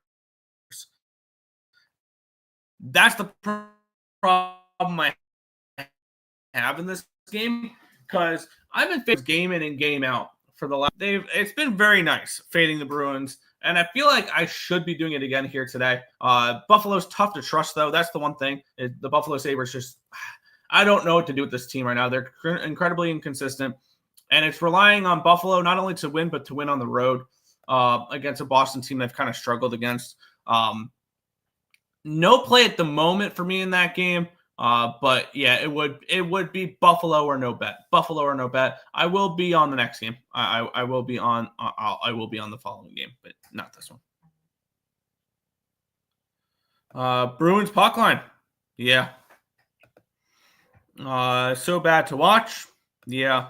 That's the problem I have in this game, because I've been fading game in and game out for the last. It's been very nice fading the Bruins, and I feel like I should be doing it again here today. Buffalo's tough to trust, though. That's the one thing. The Buffalo Sabres just, I don't know what to do with this team right now. They're incredibly inconsistent, and it's relying on Buffalo not only to win, but to win on the road against a Boston team they've kind of struggled against. No play at the moment for me in that game, but yeah, it would be Buffalo or no bet. Buffalo or no bet. I will be on the next game. I will be on the following game, but not this one. Bruins puck line. Yeah. So bad to watch. Yeah.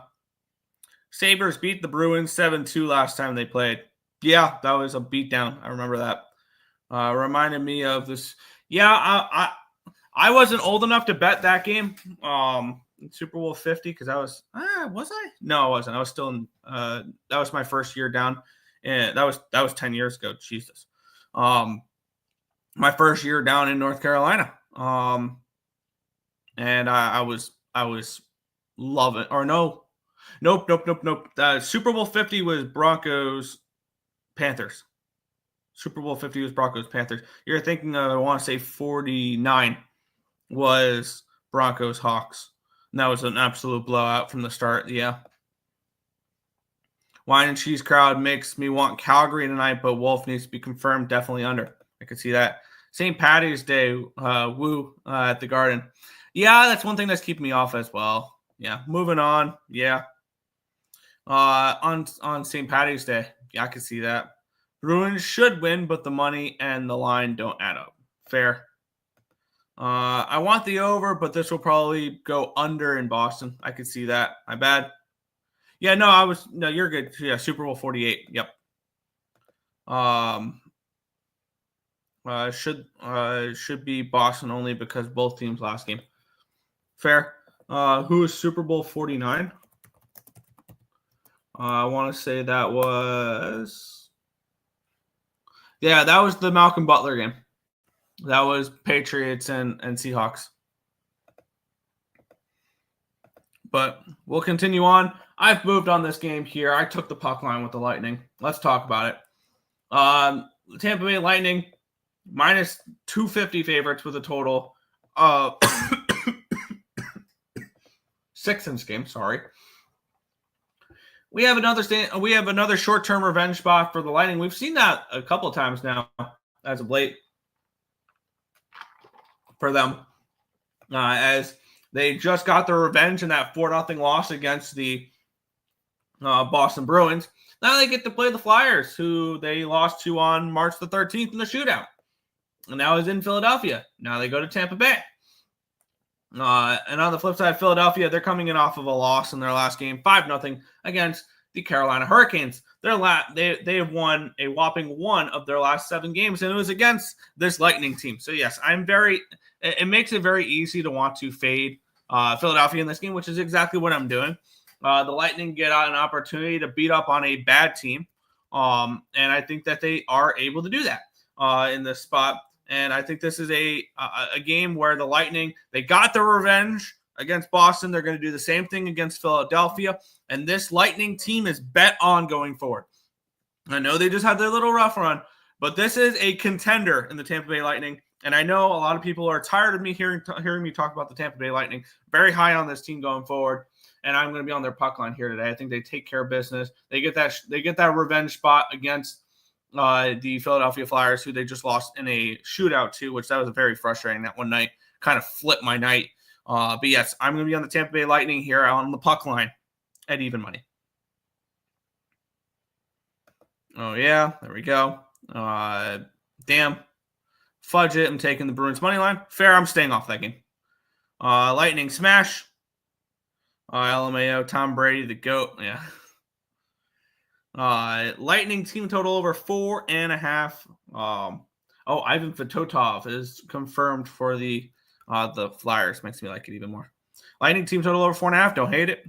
Sabres beat the Bruins 7-2 last time they played. Yeah, that was a beatdown. I remember that. Reminded me of this. Yeah, I wasn't old enough to bet that game. Super Bowl 50, because I was I? No, I wasn't. I was still in. That was my first year down, and that was 10 years ago. Jesus. My first year down in North Carolina. And I was loving. Or no, nope. Super Bowl 50 was Broncos Panthers. Super Bowl 50 was Broncos-Panthers. You're thinking of, I want to say 49 was Broncos-Hawks. And that was an absolute blowout from the start. Yeah. Wine and cheese crowd makes me want Calgary tonight, but Wolf needs to be confirmed. Definitely under. I could see that. St. Patty's Day, at the Garden. Yeah, that's one thing that's keeping me off as well. Yeah, moving on. Yeah. On St. Patty's Day. Yeah, I could see that. Bruins should win, but the money and the line don't add up. Fair. I want the over, but this will probably go under in Boston. I could see that. My bad. Yeah, no, you're good. Yeah, Super Bowl 48. Yep. Should be Boston only because both teams last game. Fair. Who is Super Bowl 49? I want to say that was the Malcolm Butler game. That was Patriots and Seahawks. But we'll continue on. I've moved on this game here. I took the puck line with the Lightning. Let's talk about it. Tampa Bay Lightning minus 250 favorites with a total of 6 in this game. Sorry. We have another short-term revenge spot for the Lightning. We've seen that a couple of times now as of late for them, as they just got their revenge in that 4-0 loss against the Boston Bruins. Now they get to play the Flyers, who they lost to on March the 13th in the shootout. And now is in Philadelphia. Now they go to Tampa Bay. And on the flip side, Philadelphia, they're coming in off of a loss in their last game, 5-0 against the Carolina Hurricanes. They have won a whopping 1 of their last 7 games, and it was against this Lightning team. So yes, it makes it very easy to want to fade Philadelphia in this game, which is exactly what I'm doing. The Lightning get out an opportunity to beat up on a bad team, and I think that they are able to do that in this spot. And I think this is a game where the Lightning, they got their revenge against Boston. They're going to do the same thing against Philadelphia. And this Lightning team is bet on going forward. I know they just had their little rough run, but this is a contender in the Tampa Bay Lightning. And I know a lot of people are tired of me hearing me talk about the Tampa Bay Lightning. Very high on this team going forward. And I'm going to be on their puck line here today. I think they take care of business. They get that revenge spot against the Philadelphia Flyers, who they just lost in a shootout to, which that was very frustrating. That one night kind of flipped my night. But yes, I'm going to be on the Tampa Bay Lightning here on the puck line at even money. Oh, yeah. There we go. Damn. Fudge it. I'm taking the Bruins money line. Fair. I'm staying off that game. Lightning smash. LMAO, Tom Brady, the GOAT. Yeah. Lightning team total over 4.5. Ivan Fedotov is confirmed for the Flyers. Makes me like it even more. Lightning team total over 4.5. Don't hate it.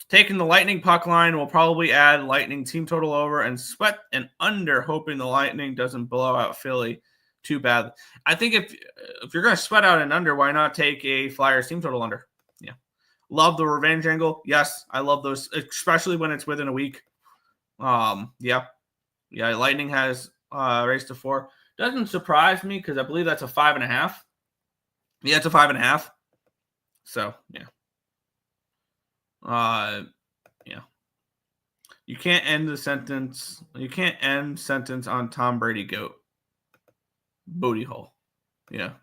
Taking the Lightning puck line will probably add Lightning team total over and sweat and under, hoping the Lightning doesn't blow out Philly too badly. I think if you're going to sweat out and under, why not take a Flyers team total under? Yeah. Love the revenge angle. Yes, I love those, especially when it's within a week. Yeah. Lightning has raised to 4. Doesn't surprise me because I believe that's a 5.5. Yeah, it's a 5.5. So yeah. You can't end the sentence. You can't end sentence on Tom Brady GOAT. Booty hole. Yeah.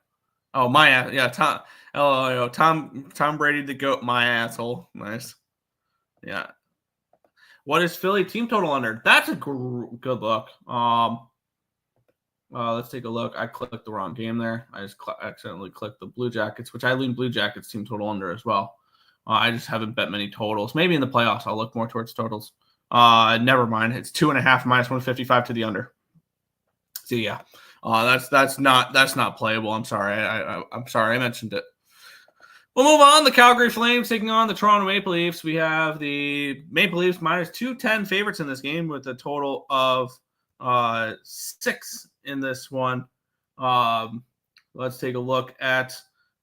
Oh, my ass. Yeah. Tom Brady the GOAT. My asshole. Nice. Yeah. What is Philly team total under? That's a good look. Let's take a look. I clicked the wrong game there. I just accidentally clicked the Blue Jackets, which I lean Blue Jackets team total under as well. I just haven't bet many totals. Maybe in the playoffs I'll look more towards totals. Never mind. It's 2.5 minus 155 to the under. So yeah, that's not playable. I'm sorry. I'm sorry I mentioned it. We'll move on. The Calgary Flames taking on the Toronto Maple Leafs. We have the Maple Leafs minus 210 favorites in this game with a total of 6 in this one. Let's take a look at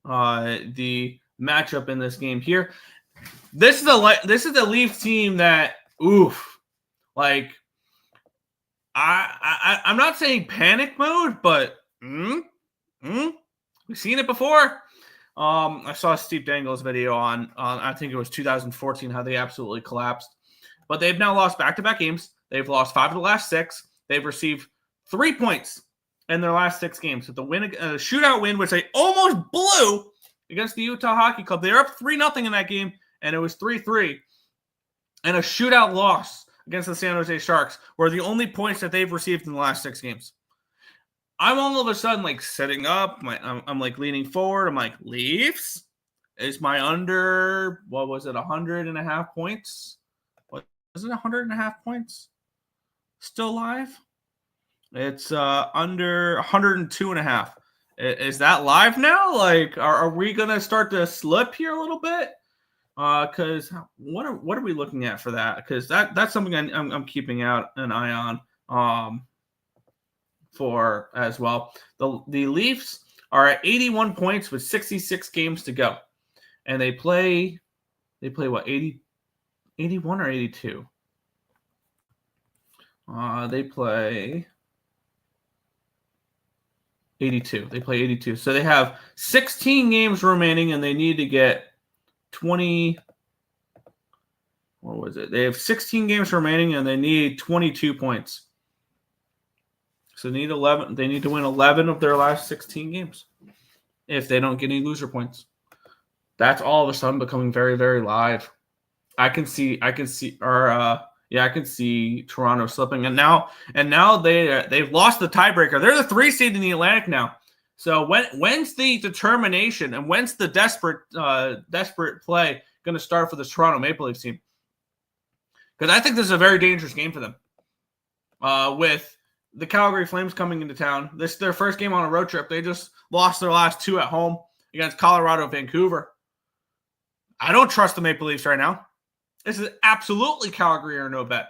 the matchup in this game here. This is the Leafs team that, I'm not saying panic mode, but we've seen it before. I saw Steve Dangle's video on I think it was 2014, how they absolutely collapsed. But they've now lost back-to-back games. They've lost 5 of the last 6. They've received 3 points in their last 6 games. With the win, shootout win, which they almost blew against the Utah Hockey Club. They were up 3-0 in that game, and it was 3-3. And a shootout loss against the San Jose Sharks were the only points that they've received in the last 6 games. I'm all of a sudden like sitting up. I'm like leaning forward. I'm like, Leafs? Is my under, 100.5 points? Is it 100.5 points still live? It's under 102.5. Is that live now? Like, are we gonna start to slip here a little bit? Because what are we looking at for that? Because that's something I'm keeping out an eye on for as well. The Leafs are at 81 points with 66 games to go, and they play what, 81 or 82? They play 82. They play 82. So they have 16 games remaining, and they need to get 20. What was it? They have 16 games remaining, and they need 22 points. So they need 11. They need to win 11 of their last 16 games if they don't get any loser points. That's all of a sudden becoming very, very live. I can see Toronto slipping, and now they've lost the tiebreaker. They're the 3 seed in the Atlantic now. So when's the determination and when's the desperate play going to start for the Toronto Maple Leafs team? Because I think this is a very dangerous game for them. With the Calgary Flames coming into town, this is their first game on a road trip. They just lost their last 2 at home against Colorado and Vancouver. I don't trust the Maple Leafs right now. This is absolutely Calgary or no bet.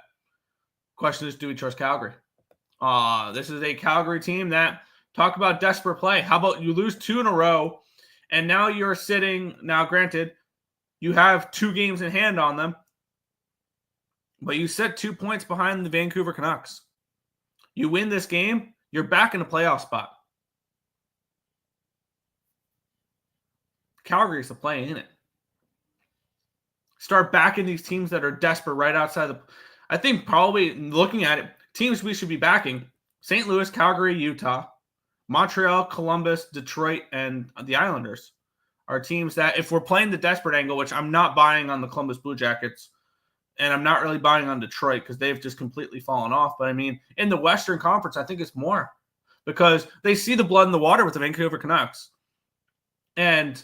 Question is, do we trust Calgary? This is a Calgary team that, talk about desperate play. How about you lose 2 in a row, and now you're sitting, now granted, you have 2 games in hand on them, but you sit 2 points behind the Vancouver Canucks. You win this game, you're back in a playoff spot. Calgary's the play, isn't it? Start backing these teams that are desperate right outside the. I think probably looking at it, teams we should be backing: St. Louis, Calgary, Utah, Montreal, Columbus, Detroit, and the Islanders are teams that, if we're playing the desperate angle, which I'm not buying on the Columbus Blue Jackets, and I'm not really buying on Detroit because they've just completely fallen off. But I mean, in the Western Conference, I think it's more because they see the blood in the water with the Vancouver Canucks. And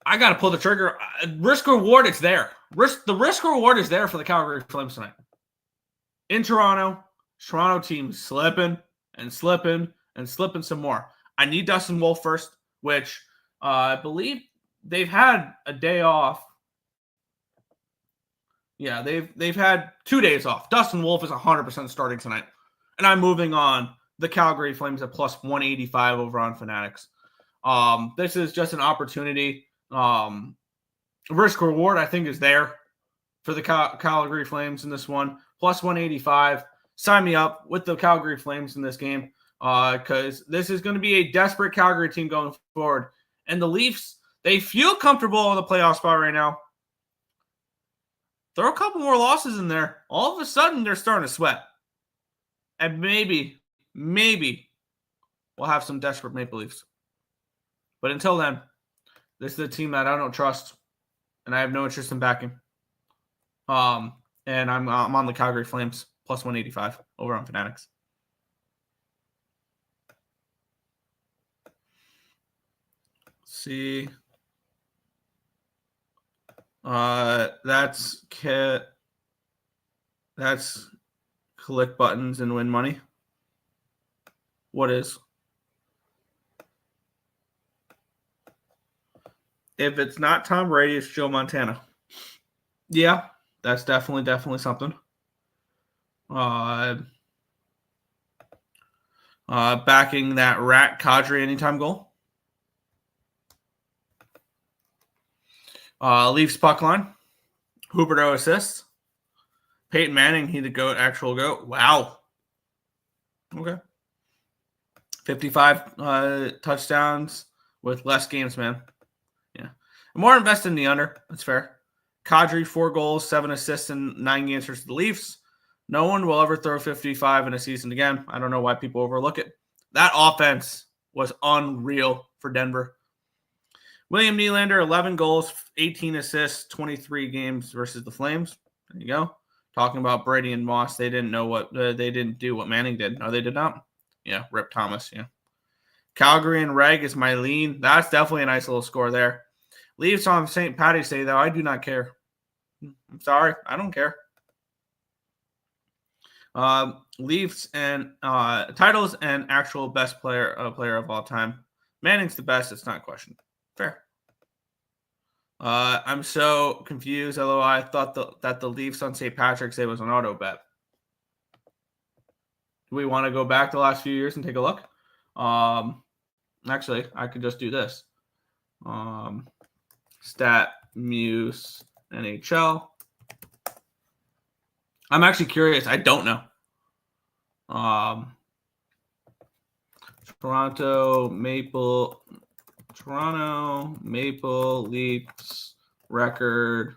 I got to pull the trigger. Risk reward, it's there. The risk reward is there for the Calgary Flames tonight. In Toronto team slipping and slipping and slipping some more. I need Dustin Wolf first, which I believe they've had a day off. Yeah, they've had 2 days off. Dustin Wolf is 100% starting tonight. And I'm moving on the Calgary Flames at plus 185 over on Fanatics. This is just an opportunity. Risk reward, I think, is there for the Calgary Flames in this one. Plus 185. Sign me up with the Calgary Flames in this game because this is going to be a desperate Calgary team going forward. And the Leafs, they feel comfortable in the playoff spot right now. Throw a couple more losses in there. All of a sudden, they're starting to sweat. And maybe we'll have some desperate Maple Leafs. But until then, this is a team that I don't trust, and I have no interest in backing. And I'm on the Calgary Flames plus 185 over on Fanatics. Let's see. That's click buttons and win money. What is? If it's not Tom Brady, it's Joe Montana. Yeah, that's definitely something. Backing that Rat Kadri anytime goal. Leafs puck line. Huberdeau assists. Peyton Manning, he the GOAT, actual GOAT. Wow. Okay. 55 touchdowns with less games, man. Yeah. I'm more invested in the under. That's fair. Kadri, 4 goals, 7 assists in 9 games versus the Leafs. No one will ever throw 55 in a season again. I don't know why people overlook it. That offense was unreal for Denver. William Nylander, 11 goals, 18 assists, 23 games versus the Flames. There you go. Talking about Brady and Moss, they didn't know what they didn't do what Manning did. No, they did not. Yeah, Rip Thomas. Yeah. Calgary and Reg is my lean. That's definitely a nice little score there. Leafs on St. Patty's Day, though. I do not care. I'm sorry. I don't care. Leafs and titles and actual best player of all time. Manning's the best. It's not a question. Fair. I'm so confused. Although I thought that the Leafs on St. Patrick's Day was an auto bet. Do we want to go back the last few years and take a look? Actually, I could just do this. Stat Muse NHL. I'm actually curious. I don't know. Toronto Maple Leafs record.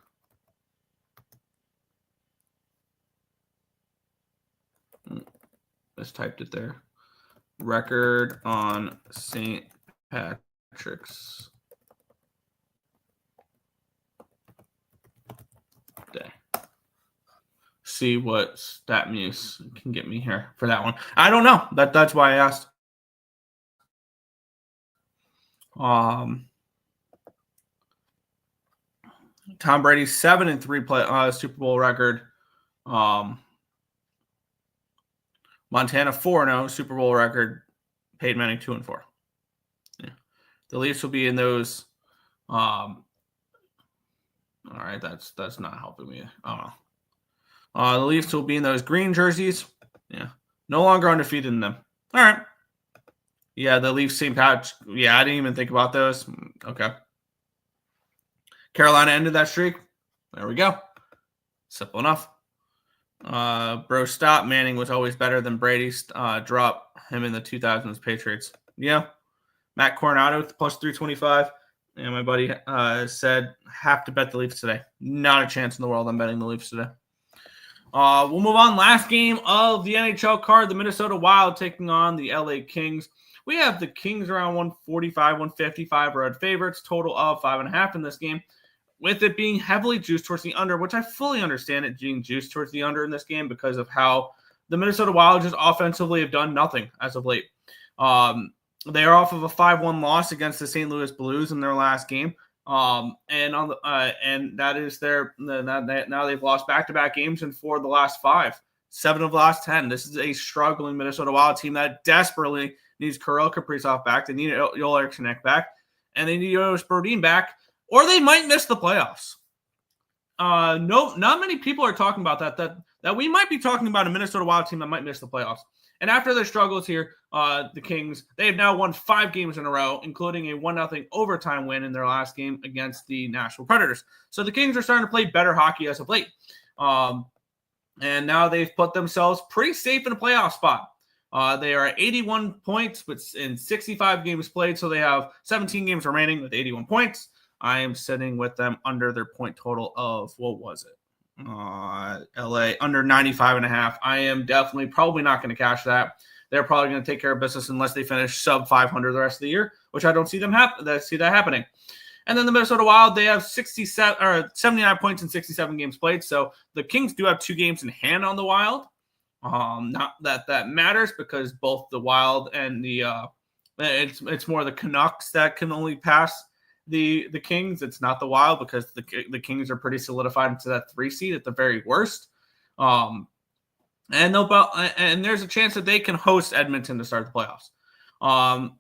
Just typed it there. Record on St. Patrick's Day. See what StatMuse can get me here for that one. I don't know. That's why I asked. Tom Brady's 7-3 Super Bowl record. Montana 4-0 Super Bowl record. Peyton Manning 2-4. Yeah. The Leafs will be in those. All right, that's not helping me. The Leafs will be in those green jerseys. Yeah, no longer undefeated in them. All right. Yeah, the Leafs St. Pat. Yeah, I didn't even think about those. Okay. Carolina ended that streak. There we go. Simple enough. Bro, stop. Manning was always better than Brady. Drop him in the 2000s Patriots. Yeah. Matt Coronado plus 325. And my buddy said, have to bet the Leafs today. Not a chance in the world I'm betting the Leafs today. We'll move on. Last game of the NHL card, the Minnesota Wild taking on the LA Kings. We have the Kings around 145, 155 road favorites, total of 5.5 in this game, with it being heavily juiced towards the under, which I fully understand it being juiced towards the under in this game because of how the Minnesota Wild just offensively have done nothing as of late. They are off of a 5-1 loss against the St. Louis Blues in their last game. And that is now they've lost back-to-back games in 4 of the last 5, 7 of the last 10. This is a struggling Minnesota Wild team that desperately needs Kirill Kaprizov back. They need Joel Eriksson back, and they need Jonas Brodin back, or they might miss the playoffs. No, not many people are talking about that we might be talking about a Minnesota Wild team that might miss the playoffs. And after their struggles here, the Kings, they have now won 5 games in a row, including a 1-0 overtime win in their last game against the Nashville Predators. So the Kings are starting to play better hockey as of late. And now they've put themselves pretty safe in a playoff spot. They are at 81 points in 65 games played, so they have 17 games remaining with 81 points. I am sitting with them under their point total of, what was it? LA under 95.5. I am definitely probably not going to cash that. They're probably going to take care of business unless they finish sub 500 the rest of the year, which I don't see them see that happening. And then the Minnesota Wild, they have 79 points in 67 games played. So the Kings do have 2 games in hand on the Wild. Not that matters because both the Wild and the it's more the Canucks that can only pass the Kings. It's not the Wild because the Kings are pretty solidified into that 3 seed at the very worst. And there's a chance that they can host Edmonton to start the playoffs.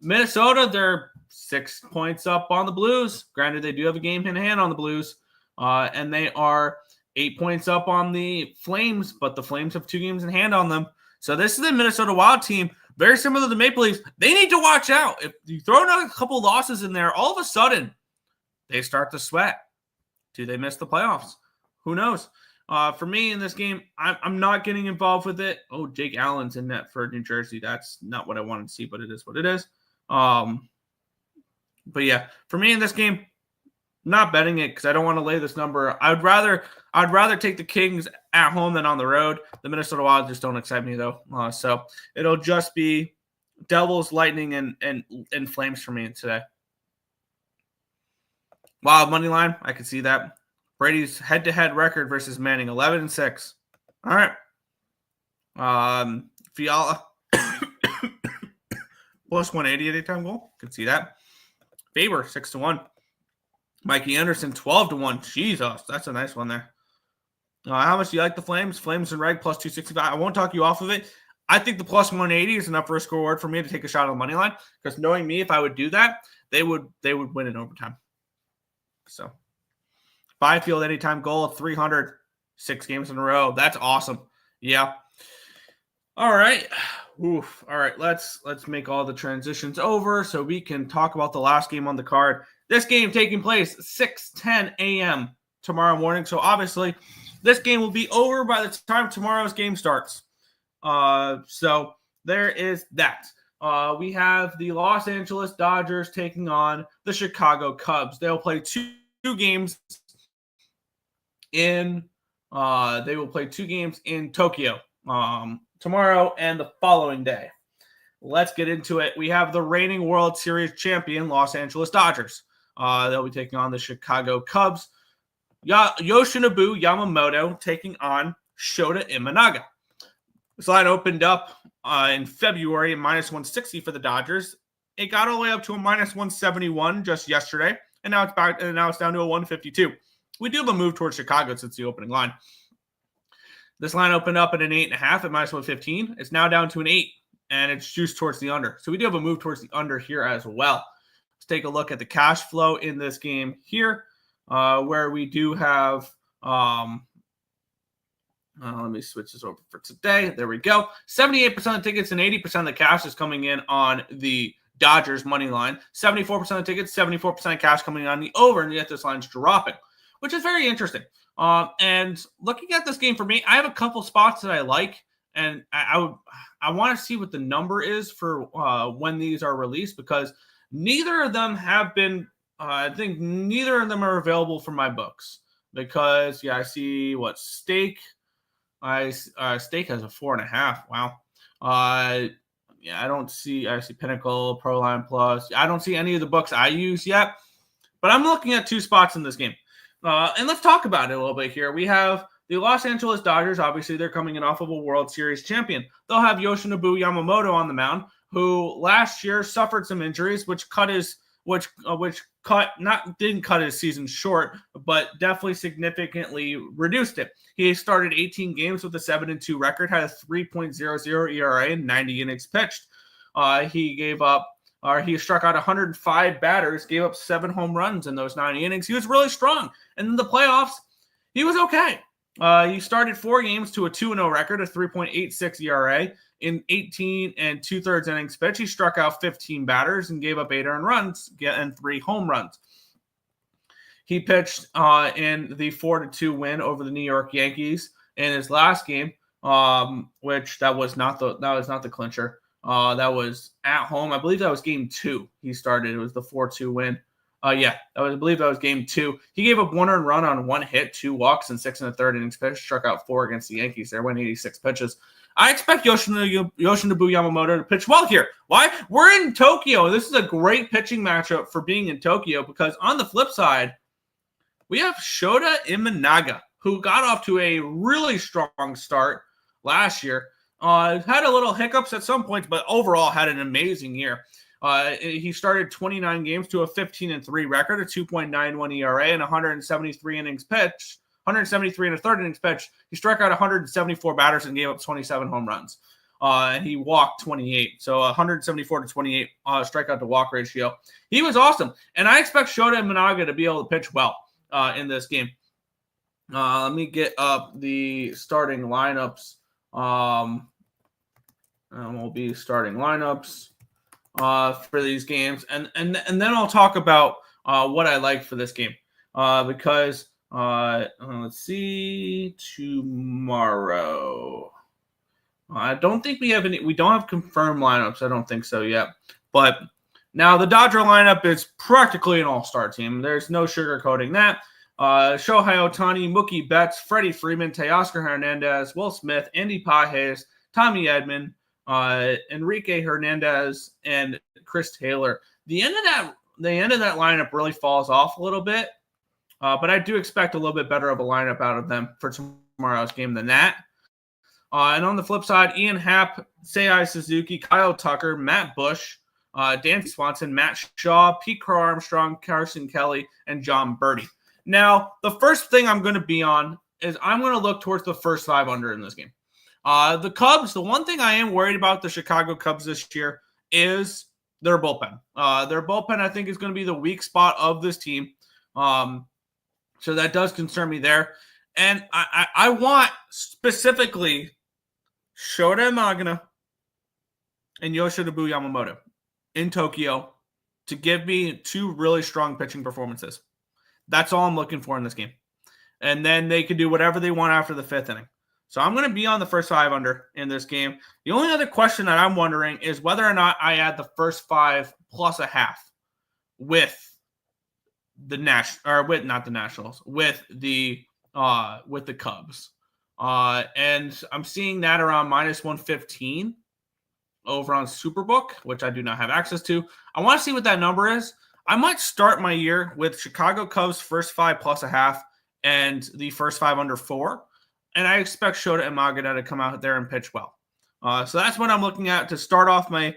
Minnesota, they're 6 points up on the Blues. Granted, they do have a game in hand on the Blues, and they are 8 points up on the Flames, but the Flames have 2 games in hand on them. So this is a Minnesota Wild team, very similar to the Maple Leafs. They need to watch out. If you throw another couple losses in there, all of a sudden, they start to sweat. Do they miss the playoffs? Who knows? For me in this game, I'm not getting involved with it. Oh, Jake Allen's in net for New Jersey. That's not what I wanted to see, but it is what it is. But yeah, for me in this game, not betting it because I don't want to lay this number. I'd rather take the Kings at home than on the road. The Minnesota Wild just don't excite me though. So it'll just be Devils, Lightning, and Flames for me today. Wild money line, I can see that. Brady's head-to-head record versus Manning, 11-6. All right. Fiala plus 180 anytime goal. Can see that. Faber 6-1. Mikey Anderson 12-1. Jesus, that's a nice one there. How much do you like the Flames? Flames and Reg plus 265. I won't talk you off of it. I think the plus 180 is enough risk reward for me to take a shot on the money line because knowing me, if I would do that, they would win in overtime. So, Byfield anytime goal of 300, 6 games in a row. That's awesome. Yeah. All right. Oof. All right. Let's make all the transitions over so we can talk about the last game on the card. This game taking place 6:10 a.m. tomorrow morning. So obviously, this game will be over by the time tomorrow's game starts. So there is that. We have the Los Angeles Dodgers taking on the Chicago Cubs. They'll play two games in Tokyo tomorrow and the following day. Let's get into it. We have the reigning World Series champion Los Angeles Dodgers. They'll be taking on the Chicago Cubs. Yoshinobu Yamamoto taking on Shota Imanaga. This line opened up in February at minus 160 for the Dodgers. It got all the way up to a minus 171 just yesterday, and now it's back. And now it's down to a 152. We do have a move towards Chicago since the opening line. This line opened up at an 8.5 at minus 115. It's now down to an 8, and it's juiced towards the under. So we do have a move towards the under here as well. Let's take a look at the cash flow in this game here, where we do have. Let me switch this over for today. There we go. 78% of the tickets and 80% of the cash is coming in on the Dodgers money line. 74% of the tickets, 74% of cash coming in on the over, and yet this line's dropping, which is very interesting. And looking at this game for me, I have a couple spots that I like, and I want to see what the number is for when these are released because neither of them have been. I think neither of them are available for my books because I see what Stake. Stake has a 4.5. Wow. I see Pinnacle, Proline Plus. I don't see any of the books I use yet, but I'm looking at 2 spots in this game. And let's talk about it a little bit here. We have the Los Angeles Dodgers. Obviously, they're coming in off of a World Series champion. They'll have Yoshinobu Yamamoto on the mound, who last year suffered some injuries, which didn't cut his season short, but definitely significantly reduced it. He started 18 games with a 7-2 record, had a 3.00 ERA and 90 innings pitched. He struck out 105 batters, gave up 7 home runs in those 90 innings. He was really strong. And in the playoffs, he was okay. He started 4 games to a 2-0 record, a 3.86 ERA. In 18 2/3 innings pitched, he struck out 15 batters and gave up 8 earned runs and 3 home runs. He pitched in the 4-2 win over the New York Yankees in his last game, which that was not the clincher. That was at home. I believe that was game 2. He started. It was the 4-2 win. I believe that was game 2. He gave up 1 earned run on 1 hit, 2 walks, and 6 1/3 innings pitched. Struck out 4 against the Yankees. There went 86 pitches. I expect Yoshinobu Yamamoto to pitch well here. Why? We're in Tokyo. This is a great pitching matchup for being in Tokyo because on the flip side, we have Shota Imanaga, who got off to a really strong start last year. Had a little hiccups at some points, but overall had an amazing year. He started 29 games to a 15-3 record, a 2.91 ERA, and 173 innings pitched. 173 1/3 innings pitched. He struck out 174 batters and gave up 27 home runs. And he walked 28. So 174 to 28 strikeout to walk ratio. He was awesome. And I expect Shota Imanaga to be able to pitch well in this game. Let me get up the starting lineups. And we'll be starting lineups for these games. And then I'll talk about what I like for this game. Because Let's see. Tomorrow. I don't think we have any. We don't have confirmed lineups. I don't think so yet. But now the Dodger lineup is practically an all-star team. There's no sugarcoating that. Shohei Ohtani, Mookie Betts, Freddie Freeman, Teoscar Hernandez, Will Smith, Andy Pages, Tommy Edman, Enrique Hernandez, and Chris Taylor. The end of that lineup really falls off a little bit, but I do expect a little bit better of a lineup out of them for tomorrow's game than that. And on the flip side, Ian Happ, Seiya Suzuki, Kyle Tucker, Matt Bush, Dan Swanson, Matt Shaw, Pete Crow Armstrong, Carson Kelly, and John Birdie. Now, the first thing I'm going to be on is I'm going to look towards the first 5 under in this game. The Cubs, the one thing I am worried about the Chicago Cubs this year is their bullpen. Their bullpen, I think, is going to be the weak spot of this team. So that does concern me there. And I want specifically Shota Imagina and Yoshinobu Yamamoto in Tokyo to give me 2 really strong pitching performances. That's all I'm looking for in this game. And then they can do whatever they want after the 5th inning. So I'm going to be on the first 5 under in this game. The only other question that I'm wondering is whether or not I add the first 5 plus a half with the with the Cubs. And I'm seeing that around -115 over on Superbook, which I do not have access to. I want to see what that number is. I might start my year with Chicago Cubs first 5 plus a half and the first 5 under 4. And I expect Shota Imagina to come out there and pitch well. So that's what I'm looking at to start off my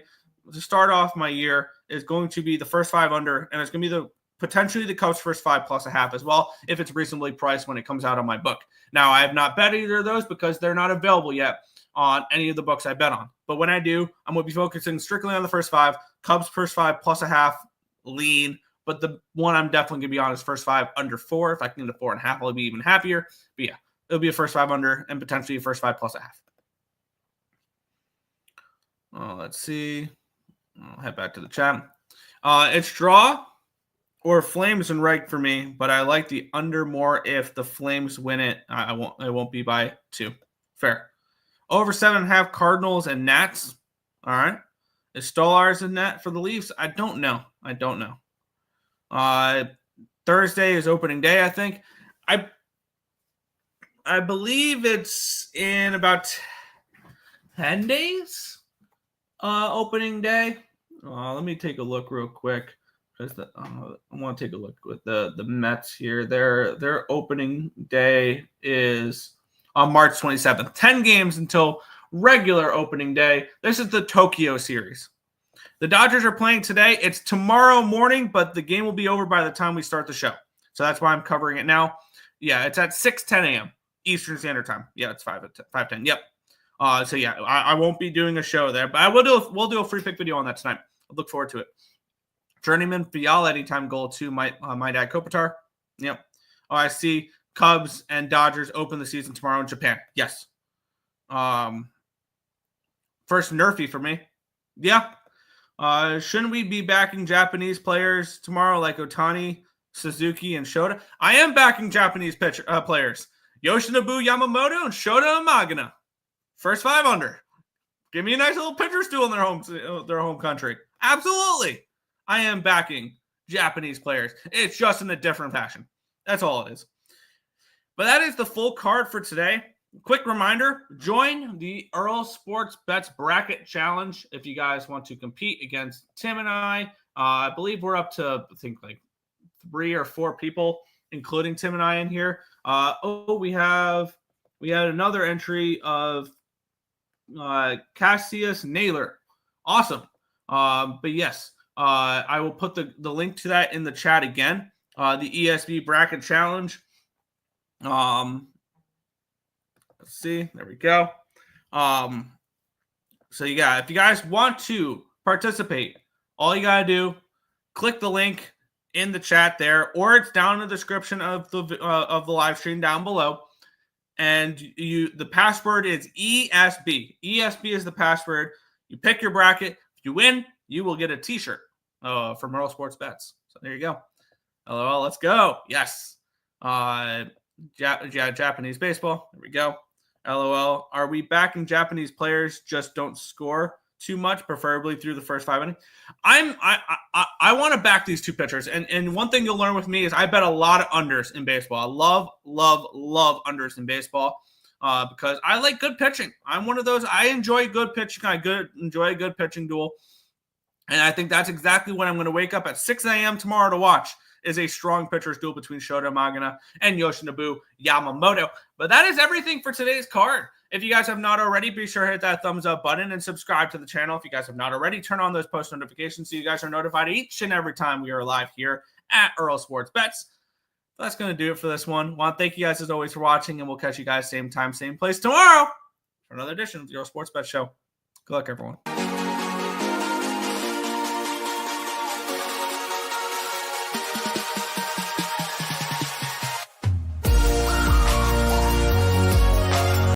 year is going to be the first 5 under, and it's going to be potentially the Cubs first 5 plus a half as well, if it's reasonably priced when it comes out on my book. Now, I have not bet either of those because they're not available yet on any of the books I bet on. But when I do, I'm going to be focusing strictly on the first 5, Cubs first 5 plus a half, lean. But the one I'm definitely going to be on is first 5 under 4. If I can get a 4.5, I'll be even happier. But yeah, it'll be a first 5 under and potentially a first 5 plus a half. Let's see. I'll head back to the chat. It's draw or Flames and reg for me, but I like the under more if the Flames win it. It won't be by 2. Fair. Over 7.5 Cardinals and Nats. All right. Is Stolarz in net for the Leafs? I don't know. Thursday is opening day, I think. I believe it's in about 10 days. Opening day. Let me take a look real quick. I want to take a look with the Mets here. Their opening day is on March 27th. 10 games until regular opening day. This is the Tokyo series. The Dodgers are playing today. It's tomorrow morning, but the game will be over by the time we start the show. So that's why I'm covering it now. Yeah, it's at 6:10 a.m. Eastern Standard Time. Yeah, it's 5:10. Yep. So yeah, I won't be doing a show there, but we'll do a free pick video on that tonight. I look forward to it. Journeyman Fiala anytime goal 2 might add Kopitar. Yep. I see Cubs and Dodgers open the season tomorrow in Japan. Yes. First Nerfy for me. Yeah. Shouldn't we be backing Japanese players tomorrow like Ohtani, Suzuki, and Shota? I am backing Japanese players. Yoshinobu Yamamoto and Shota Imagina. First 5 under. Give me a nice little pitcher stool in their home country. Absolutely. I am backing Japanese players. It's just in a different fashion. That's all it is. But that is the full card for today. Quick reminder, join the Earle Sports Bets Bracket Challenge if you guys want to compete against Tim and I. I believe we're up to, I think, like 3 or 4 people, including Tim and I in here. We had another entry of Cassius Naylor. Awesome. But yes, I will put the link to that in the chat again. The ESB Bracket Challenge. Let's see. There we go. So yeah, if you guys want to participate, all you gotta do, click the link in the chat there, or it's down in the description of the live stream down below. And the password is ESB. ESB is the password. You pick your bracket. If you win, you will get a T-shirt from Earle Sports Bets. So there you go. LOL, let's go. Yes. Japanese baseball. There we go. LOL. Are we backing Japanese players just don't score too much, preferably through the first 5 innings? I want to back these two pitchers. And one thing you'll learn with me is I bet a lot of unders in baseball. I love unders in baseball because I like good pitching. I'm one of those. I enjoy good pitching. Enjoy a good pitching duel. And I think that's exactly what I'm going to wake up at 6 a.m. tomorrow to watch, is a strong pitcher's duel between Shota Magana and Yoshinobu Yamamoto. But that is everything for today's card. If you guys have not already, be sure to hit that thumbs up button and subscribe to the channel. If you guys have not already, turn on those post notifications so you guys are notified each and every time we are live here at Earle Sports Bets. That's going to do it for this one. I want to thank you guys as always for watching, and we'll catch you guys same time, same place tomorrow for another edition of the Earle Sports Bet Show. Good luck, everyone.